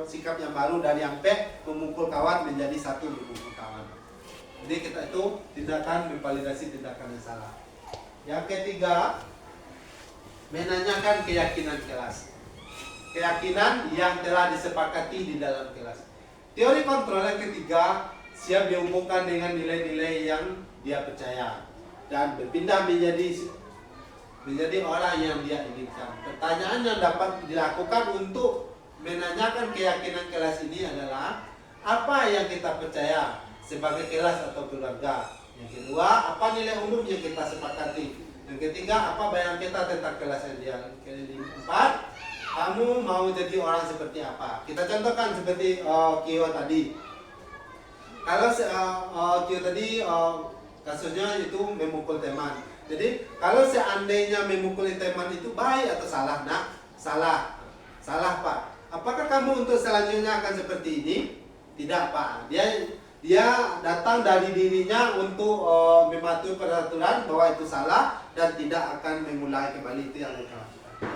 Speaker 1: sikap yang baru dari yang P memukul kawan menjadi 1 memukul kawan. Jadi kita itu tindakan memvalidasi tindakan yang salah. Yang ketiga, menanyakan keyakinan kelas. Keyakinan yang telah disepakati di dalam kelas. Teori kontrol yang ketiga siap dihubungkan dengan nilai-nilai yang dia percaya dan berpindah menjadi orang yang dia inginkan. Pertanyaan yang dapat dilakukan untuk menanyakan keyakinan kelas ini adalah apa yang kita percaya sebagai kelas atau keluarga. Yang kedua, apa nilai umum yang kita sepakati. Yang ketiga, apa bayangan kita tentang kelas yang keempat, kamu mau jadi orang seperti apa. Kita contohkan seperti Kyo tadi. Kalau Kyo tadi kasusnya itu memukul teman. Jadi kalau seandainya memukul teman itu baik atau salah? Nah, salah Pak. Apakah kamu untuk selanjutnya akan seperti ini? Tidak Pak. Dia datang dari dirinya untuk mematuhi peraturan bahwa itu salah dan tidak akan mengulangi kembali. Itu yang kita lakukan.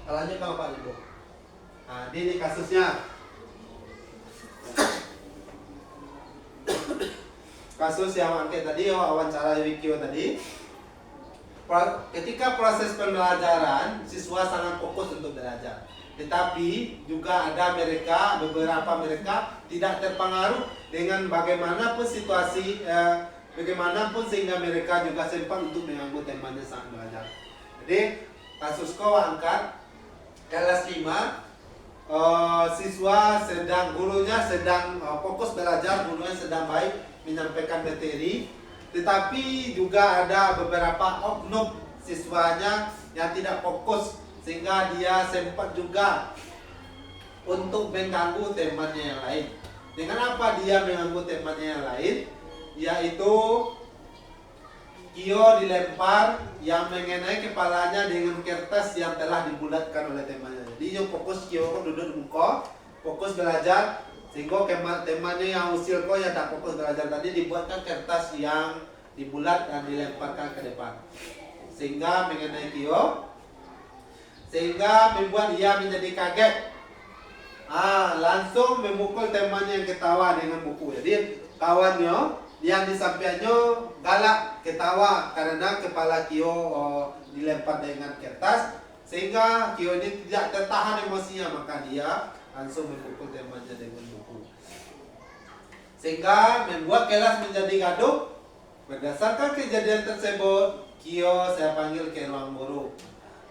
Speaker 1: Lanjut kalau Pak Ibu. Nah, ini kasusnya. Kasus yang angket tadi, wawancara Wikio tadi. Ketika proses pembelajaran, siswa sangat fokus untuk belajar. Tetapi juga ada beberapa mereka tidak terpengaruh dengan bagaimanapun situasi, bagaimanapun sehingga mereka juga sempat untuk mengganggu temannya saat belajar. Jadi kasus angkat kelas 5, siswa gurunya sedang fokus belajar, gurunya sedang baik menyampaikan materi, tetapi juga ada beberapa oknum siswanya yang tidak fokus sehingga dia sempat juga untuk mengganggu temannya yang lain. Dengan apa dia mengganggu temannya yang lain? Yaitu Kyo dilempar yang mengenai kepalanya dengan kertas yang telah dibulatkan oleh temannya. Jadi yang fokus Kyo duduk di muka, fokus belajar, sehingga temannya yang usil yang tak fokus belajar tadi dibuatkan kertas yang dibulat dan dilemparkan ke depan. Sehingga mengenai Kyo, sehingga membuat ia menjadi kaget. Langsung memukul temannya yang ketawa dengan buku. Jadi kawannya yang di sampingnya galak ketawa karena kepala Kyo dilempar dengan kertas, sehingga Kyo ini tidak tertahan emosinya, maka dia langsung memukul temannya dengan buku. Sehingga membuat kelas menjadi gaduh. Berdasarkan kejadian tersebut, Kyo saya panggil ke ruang guru.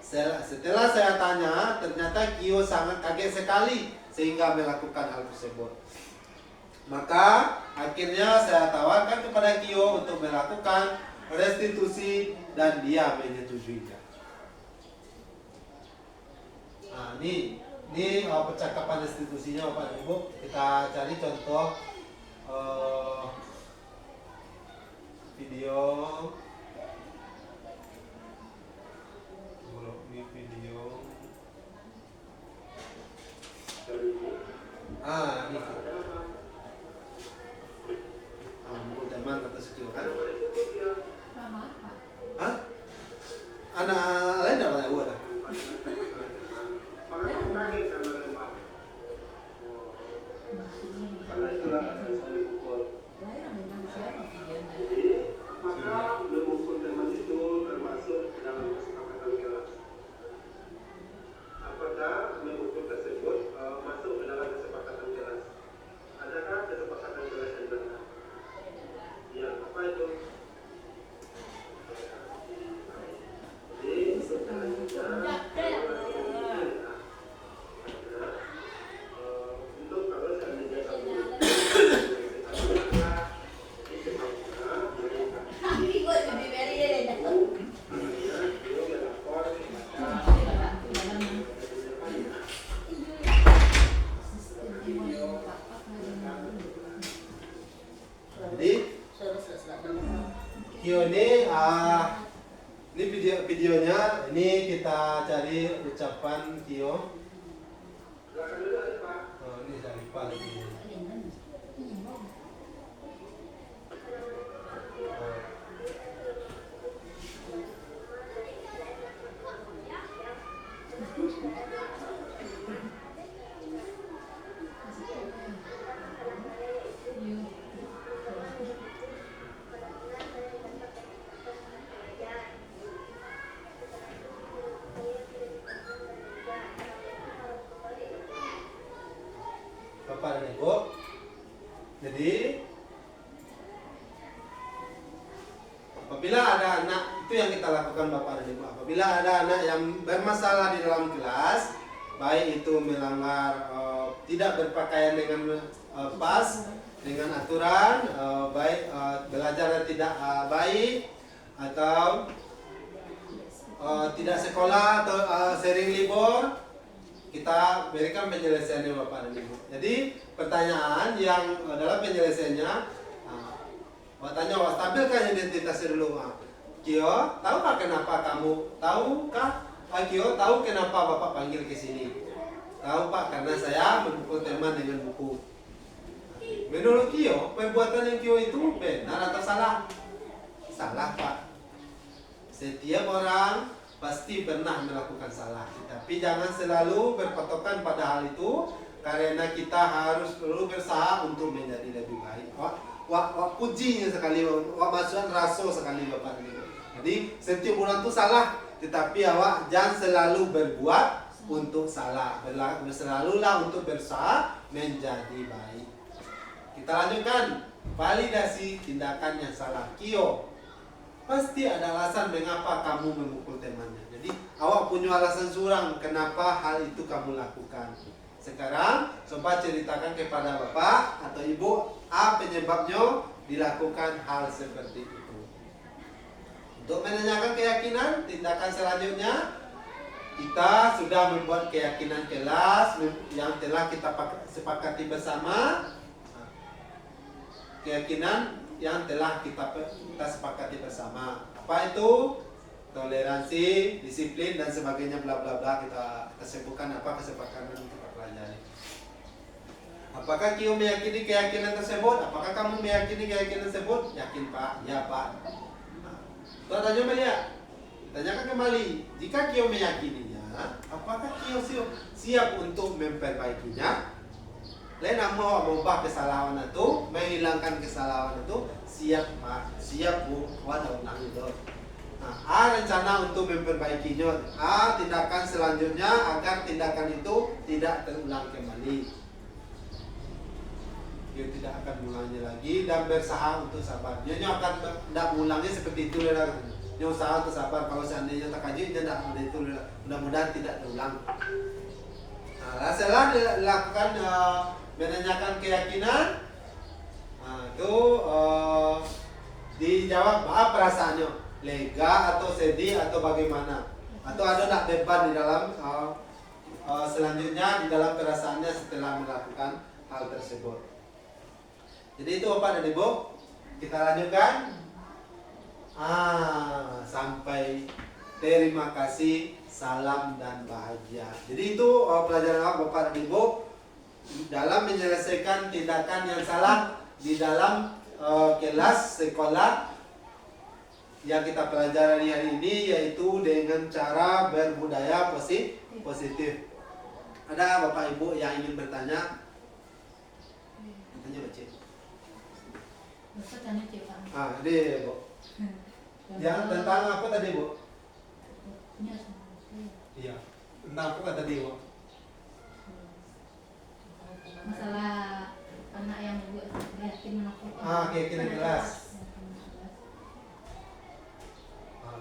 Speaker 1: Setelah saya tanya, ternyata Kyo sangat kaget sekali sehingga melakukan hal tersebut. Maka akhirnya saya tawarkan kepada Kyo untuk melakukan restitusi dan dia menyetujuinya. Nah, ini percakapan restitusinya Bapak Ibu. Kita cari contoh video. Ini video. Ini. Buku teman kata skill kan?
Speaker 2: Nama apa?
Speaker 1: Hah? Anak lain apa ya buat? videonya. Ini kita cari ucapan Kio. Oh, ini dari Pak lagi. Bapak dan Ibu. Jadi apabila ada anak, itu yang kita lakukan Bapak dan Ibu. Apabila ada anak yang bermasalah di dalam kelas, baik itu melanggar tidak berpakaian dengan pas dengan aturan, baik belajar tidak baik, atau tidak sekolah atau sering libur, kita berikan penyelesaiannya Bapak dan Ibu. Jadi pertanyaan yang dalam penyelesaiannya, Bapak tanya, stabilkan identitasnya dulu. Kio, tahukah kenapa kamu? Tahukah Kio, tahu kenapa Bapak panggil ke sini? Tahu Pak, karena saya memukul teman dengan buku. Menurut Kio, perbuatan yang Kio itu benar atau salah? Salah Pak. Setiap orang pasti pernah melakukan salah, tapi jangan selalu berpatokan pada hal itu, karena kita harus perlu berusaha untuk menjadi lebih baik. Wah, pujinya sekali, wah masukan raso sekali Bapak Ibu. Jadi setiap orang itu salah, tetapi awak jangan selalu berbuat untuk salah, selalulah untuk berusaha menjadi baik. Kita lanjutkan, validasi tindakan yang salah. Kio, pasti ada alasan mengapa kamu memukul temannya. Jadi awak punya alasan surang kenapa hal itu kamu lakukan. Sekarang coba ceritakan kepada Bapak atau Ibu apa penyebabnya dilakukan hal seperti itu. Untuk menanyakan keyakinan, tindakan selanjutnya kita sudah membuat keyakinan kelas yang telah kita sepakati bersama. Keyakinan yang telah kita sepakati bersama. Apa itu? Toleransi, disiplin dan sebagainya bla bla bla, kita sebutkan apa kesepakatan yang kita pelajari. Apakah Kio meyakini keyakinan tersebut? Apakah kamu meyakini keyakinan tersebut? Yakin Pak? Ya Pak. Tuan tanya Maria, tanyakan kembali. Jika Kio meyakininya, apakah Kio siap untuk memperbaikinya? Lain mau mengubah kesalahan itu, menghilangkan kesalahan itu, siap Pak, siap Bu, wadah unang itu. Nah, rencana untuk memperbaikinya. Tindakan selanjutnya agar tindakan itu tidak terulang kembali. Dia tidak akan mengulangi lagi dan berusaha untuk sabar. Dia akan tidak mengulangi seperti itu. Dia usaha untuk sabar. Kalau seandainya tak kaji, dia tidak seperti itu. Mudah-mudahan tidak terulang. Nah, setelah dilakukan menanyakan keyakinan, itu dijawab apa perasaannya, lega atau sedih atau bagaimana, atau ada nak beban di dalam selanjutnya di dalam perasaannya setelah melakukan hal tersebut. Jadi itu Bapak dan Ibu, kita lanjutkan. Sampai terima kasih, salam dan bahagia. Jadi itu pelajaran Bapak dan Ibu dalam menyelesaikan tindakan yang salah di dalam kelas sekolah yang kita pelajari hari ini, yaitu dengan cara berbudaya positif. Ada Bapak Ibu yang ingin bertanya? Tanya Pak Cik.
Speaker 2: Tanya Cik Pak.
Speaker 1: Ini Bu. Yang tentang apa tadi Bu? Iya. Tentang apa tadi Bu?
Speaker 2: Masalah anak yang yakin menakutkan.
Speaker 1: Keyakinan kelas.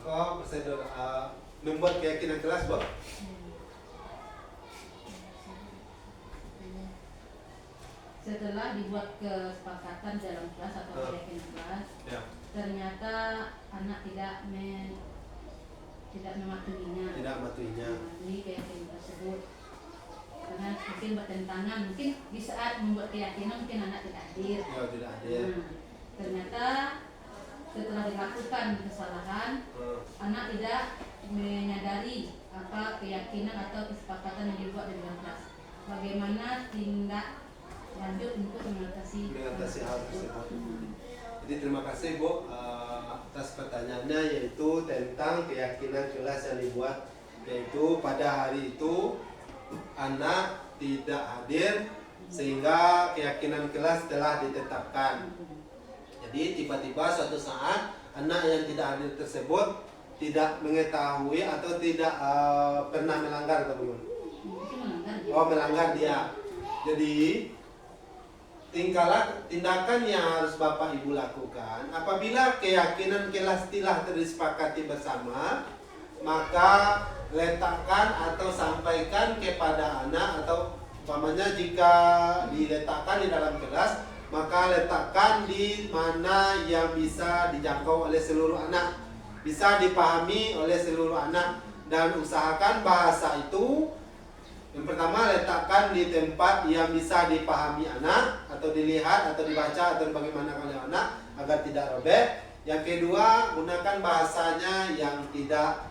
Speaker 1: Kok prosedur membuat keyakinan kelas, Bu?
Speaker 2: Setelah dibuat kesepakatan dalam kelas atau keyakinan kelas, ternyata anak tidak mematuhinya. Jadi keyakinan tersebut karena mungkin bertentangan, mungkin di saat membuat keyakinan mungkin anak tidak hadir. Ternyata setelah dilakukan kesalahan, anak tidak menyadari apa keyakinan atau kesepakatan yang dibuat di dalam kelas. Bagaimana tindak lanjut untuk mengatasi
Speaker 1: hal tersebut. Jadi terima kasih Bu atas pertanyaannya, yaitu tentang keyakinan kelas yang dibuat, yaitu pada hari itu anak tidak hadir sehingga keyakinan kelas telah ditetapkan. Jadi tiba-tiba suatu saat anak yang tidak hadir tersebut tidak mengetahui atau tidak pernah melanggar atau belum? Oh, melanggar dia. Jadi tindakan yang harus Bapak Ibu lakukan apabila keyakinan kelas telah disepakati bersama, maka letakkan atau sampaikan kepada anak, atau umpamanya jika diletakkan di dalam kelas, maka letakkan di mana yang bisa dijangkau oleh seluruh anak, bisa dipahami oleh seluruh anak, dan usahakan bahasa itu yang pertama letakkan di tempat yang bisa dipahami anak, atau dilihat, atau dibaca, atau bagaimana oleh anak agar tidak robek. Yang kedua, gunakan bahasanya yang tidak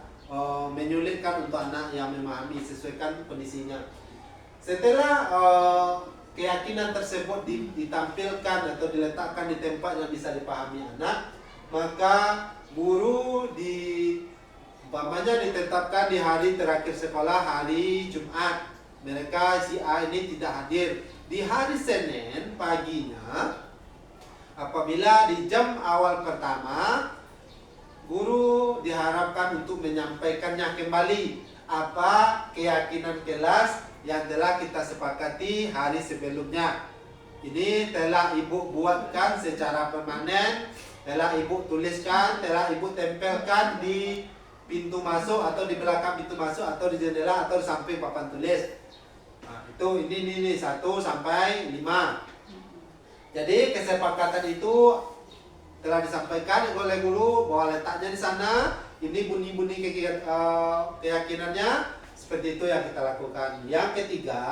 Speaker 1: menyulitkan untuk anak yang memahami, sesuaikan kondisinya. Setelah keyakinan tersebut ditampilkan atau diletakkan di tempat yang bisa dipahami anak, maka guru umpamanya ditetapkan di hari terakhir sekolah, hari Jumat. Mereka si A ini tidak hadir. Di hari Senin paginya, apabila di jam awal pertama, guru diharapkan untuk menyampaikannya kembali apa keyakinan kelas yang telah kita sepakati hari sebelumnya. Ini telah Ibu buatkan secara permanen, telah Ibu tuliskan, telah Ibu tempelkan di pintu masuk, atau di belakang pintu masuk, atau di jendela, atau di samping papan tulis. Nah, itu ini 1 sampai 5. Jadi kesepakatan itu telah disampaikan oleh guru bahwa letaknya di sana, ini bunyi-bunyi keyakinannya, seperti itu yang kita lakukan. Yang ketiga,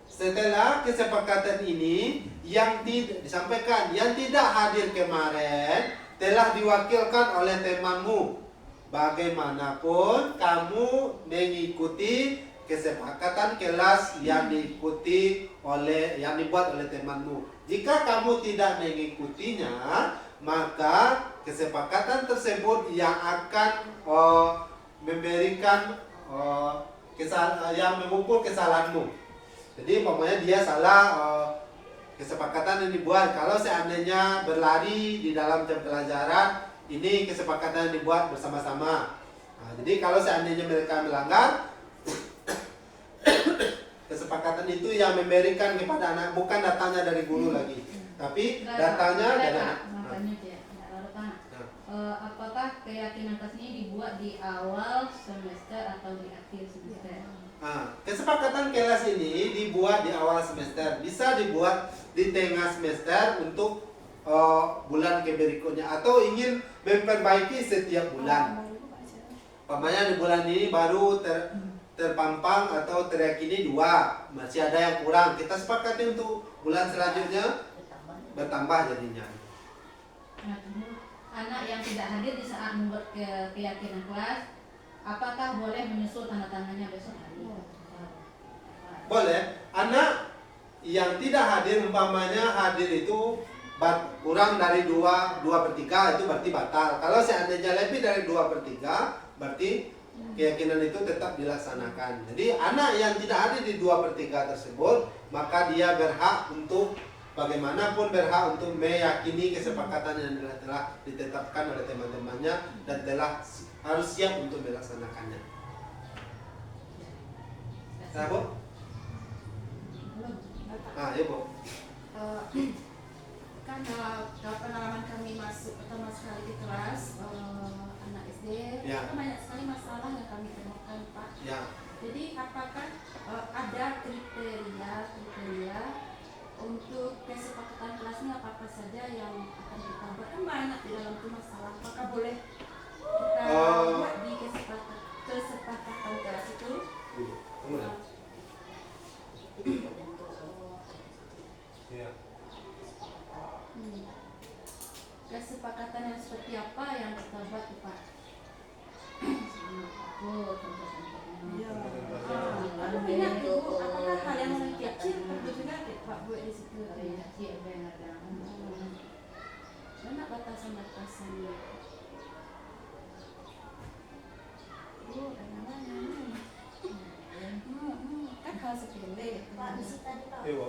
Speaker 1: setelah kesepakatan ini yang tidak disampaikan, yang tidak hadir kemarin telah diwakilkan oleh temanmu. Bagaimanapun kamu mengikuti kesepakatan kelas yang dibuat oleh temanmu. Jika kamu tidak mengikutinya, maka kesepakatan tersebut yang akan memberikan yang memukul kesalahanmu. Jadi umpamanya dia salah kesepakatan yang dibuat. Kalau seandainya berlari di dalam jam pelajaran, ini kesepakatan yang dibuat bersama-sama. Nah, jadi kalau seandainya mereka melanggar, kesepakatan itu yang memberikan kepada anak, bukan datangnya dari guru lagi, tapi datangnya dari anak.
Speaker 2: Apakah keyakinan kelas ini dibuat di awal semester atau di akhir semester?
Speaker 1: Kesepakatan kelas ini dibuat di awal semester, bisa dibuat di tengah semester untuk bulan berikutnya, atau ingin memperbaiki setiap bulan. Umpamanya di bulan ini baru terpampang atau teryakini 2, masih ada yang kurang, kita sepakati untuk bulan selanjutnya bertambah jadinya.
Speaker 2: Anak yang tidak hadir di saat membuat keyakinan kelas, apakah boleh menyusul tanda tangannya besok hari?
Speaker 1: Boleh. Anak yang tidak hadir, umpamanya hadir itu kurang dari 2/3, itu berarti batal. Kalau seandainya lebih dari 2/3, berarti keyakinan itu tetap dilaksanakan. Jadi anak yang tidak hadir di 2/3 tersebut, maka dia berhak untuk bagaimanapun berhak untuk meyakini kesepakatan yang telah ditetapkan oleh teman-temannya dan telah harus siap untuk melaksanakannya. Nah, Bu? Ya, Bu.
Speaker 3: Karena pengalaman kami masuk pertama sekali di kelas anak SD,
Speaker 1: Ya.
Speaker 3: banyak sekali masalah yang kami temukan, Pak.
Speaker 1: Ya.
Speaker 3: Jadi apakah ada kriteria untuk kesepakatan kelasnya, apa saja yang akan kita buat? Kan banyak di dalam itu masalah. Apakah boleh kita buat di kesepakatan kelas itu?
Speaker 1: Ya.
Speaker 3: Kesepakatan yang seperti apa yang kita buat, Pak?
Speaker 1: Ibu.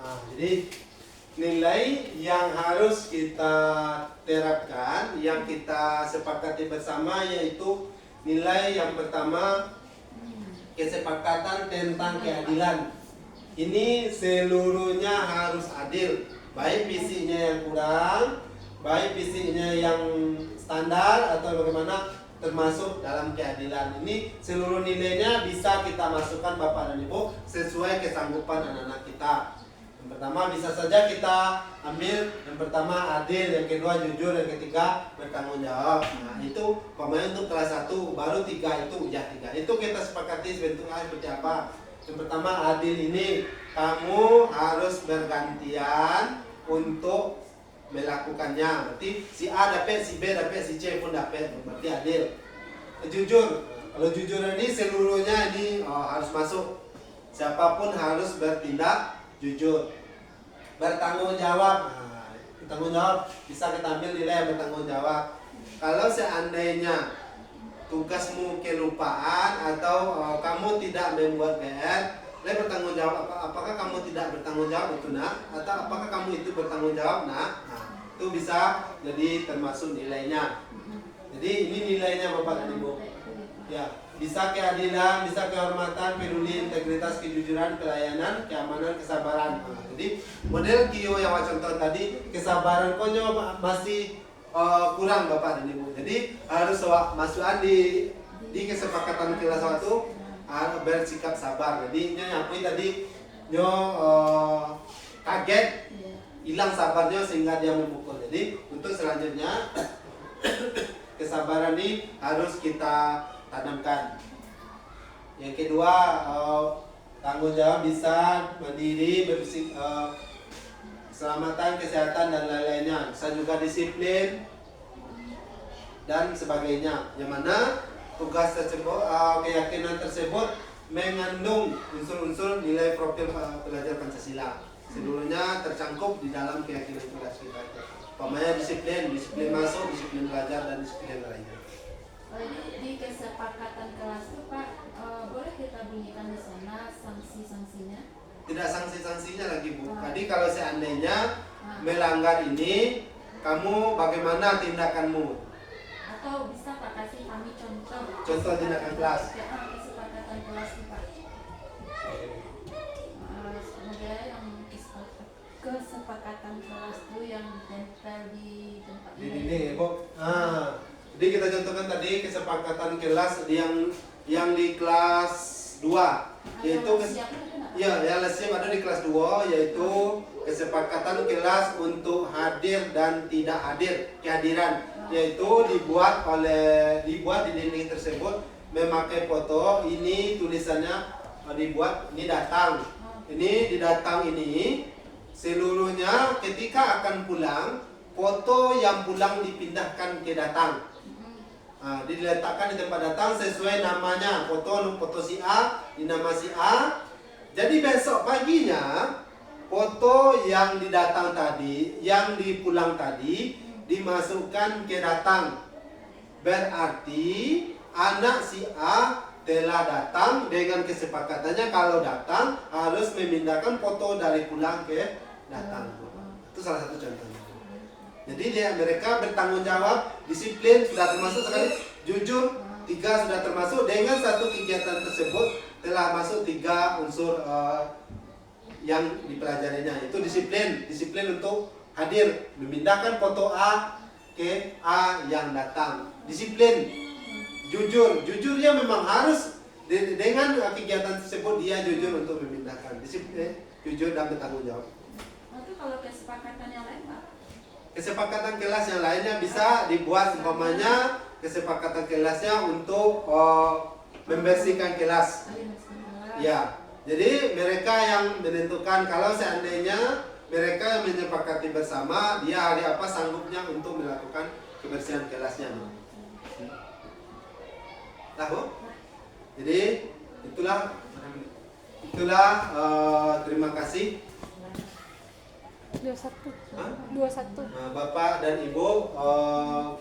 Speaker 1: Nah, jadi nilai yang harus kita terapkan, yang kita sepakati bersama yaitu nilai yang pertama kesepakatan tentang keadilan. Ini seluruhnya harus adil, baik fisiknya yang kurang, baik fisiknya yang standar atau bagaimana, termasuk dalam keadilan. Ini seluruh nilainya bisa kita masukkan Bapak dan Ibu sesuai kesanggupan anak-anak kita. Yang pertama bisa saja kita ambil yang pertama adil, yang kedua jujur, yang ketiga bertanggung jawab. Nah itu pemain untuk kelas 1, baru 3 itu ya 3. Itu kita sepakati bentuknya seperti apa. Yang pertama adil ini kamu harus bergantian untuk melakukannya. Berarti si A dapat, si B dapat, si C pun dapat. Berarti adil. Jujur. Kalau jujur ini seluruhnya ini harus masuk. Siapapun harus bertindak jujur. Bertanggung jawab. Nah, bertanggung jawab bisa kita ambil nilai bertanggung jawab. Kalau seandainya tugasmu kelupaan atau kamu tidak membuat PR, bertanggung jawab apakah kamu tidak bertanggung jawab itu nak, atau apakah kamu itu bertanggung jawab nak? Nah, itu bisa jadi termasuk nilainya. Jadi ini nilainya Bapak dan Ibu. Ya, bisa keadilan, bisa kehormatan, peduli, integritas, kejujuran, pelayanan, keamanan, kesabaran. Nah, jadi model Kio yang contoh tadi, kesabaran konyo masih kurang Bapak dan Ibu. Jadi harus masukan di kesepakatan kelas 1 bersikap sabar. Jadi nyapui tadi kaget, hilang sabarnya sehingga dia memukul. Jadi untuk selanjutnya kesabaran ini harus kita tanamkan. Yang kedua tanggung jawab bisa mandiri, keselamatan, kesehatan dan lain-lainnya. Bisa juga disiplin dan sebagainya. Yang mana tugas tersebut, keyakinan tersebut mengandung unsur-unsur nilai profil pelajar Pancasila. Seluruhnya tercangkup di dalam keyakinan kelas kita. Pokoknya disiplin masuk, disiplin belajar dan disiplin lainnya.
Speaker 3: Di kesepakatan kelas itu Pak, boleh kita bunyikan di sana sanksi-sanksinya?
Speaker 1: Tidak sanksi-sanksinya lagi Bu. Tadi kalau seandainya melanggar ini, kamu bagaimana tindakanmu?
Speaker 3: Atau bisa Pak kasih kami contoh?
Speaker 1: Contoh tindakan kelas.
Speaker 3: Kesepakatan kelas nih Pak. Semoga yang kesepakatan kelas itu yang ditempel di tempat
Speaker 1: ini Bu. Jadi kita contohkan tadi kesepakatan kelas yang di kelas 2 yaitu yang lesnya ada di kelas 2 yaitu kesepakatan kelas untuk hadir dan tidak hadir, kehadiran yaitu dibuat di dinding tersebut memakai foto. Ini tulisannya dibuat ini datang. Ini di datang ini seluruhnya ketika akan pulang, foto yang pulang dipindahkan ke datang. Diletakkan di tempat datang sesuai namanya, foto si A di nama si A. Jadi besok paginya foto yang didatang tadi, yang dipulang tadi dimasukkan ke datang. Berarti anak si A telah datang dengan kesepakatannya kalau datang harus memindahkan foto dari pulang ke datang. Itu salah satu contohnya. Jadi mereka bertanggung jawab, disiplin sudah termasuk sekali, jujur 3 sudah termasuk. Dengan satu kegiatan tersebut telah masuk 3 unsur yang dipelajarinya. Itu disiplin untuk hadir, memindahkan foto A ke A yang datang. Disiplin, jujurnya memang harus dengan kegiatan tersebut dia jujur untuk memindahkan. Disiplin, jujur dan bertanggung jawab.
Speaker 3: Itu kalau kesepakatan yang lain Pak?
Speaker 1: Kesepakatan kelas yang lainnya bisa dibuat umpamanya kesepakatan kelasnya untuk membersihkan kelas. Ya, jadi mereka yang menentukan kalau seandainya mereka yang menyepakati bersama dia hari apa sanggupnya untuk melakukan kebersihan kelasnya. Tahu? Jadi itulah terima kasih.
Speaker 4: 21.
Speaker 1: Bapak dan Ibu,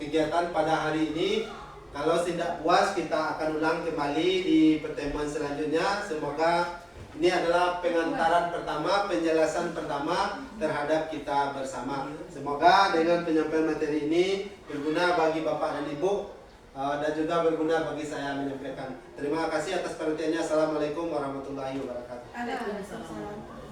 Speaker 1: kegiatan pada hari ini Kalau tidak puas, kita akan ulang kembali di pertemuan selanjutnya. Semoga ini adalah pengantaran pertama, penjelasan pertama terhadap kita bersama. Semoga dengan penyampaian materi ini berguna bagi Bapak dan Ibu dan juga berguna bagi saya menyampaikan. Terima kasih atas perhatiannya. Assalamualaikum warahmatullahi wabarakatuh.
Speaker 3: Waalaikumsalam.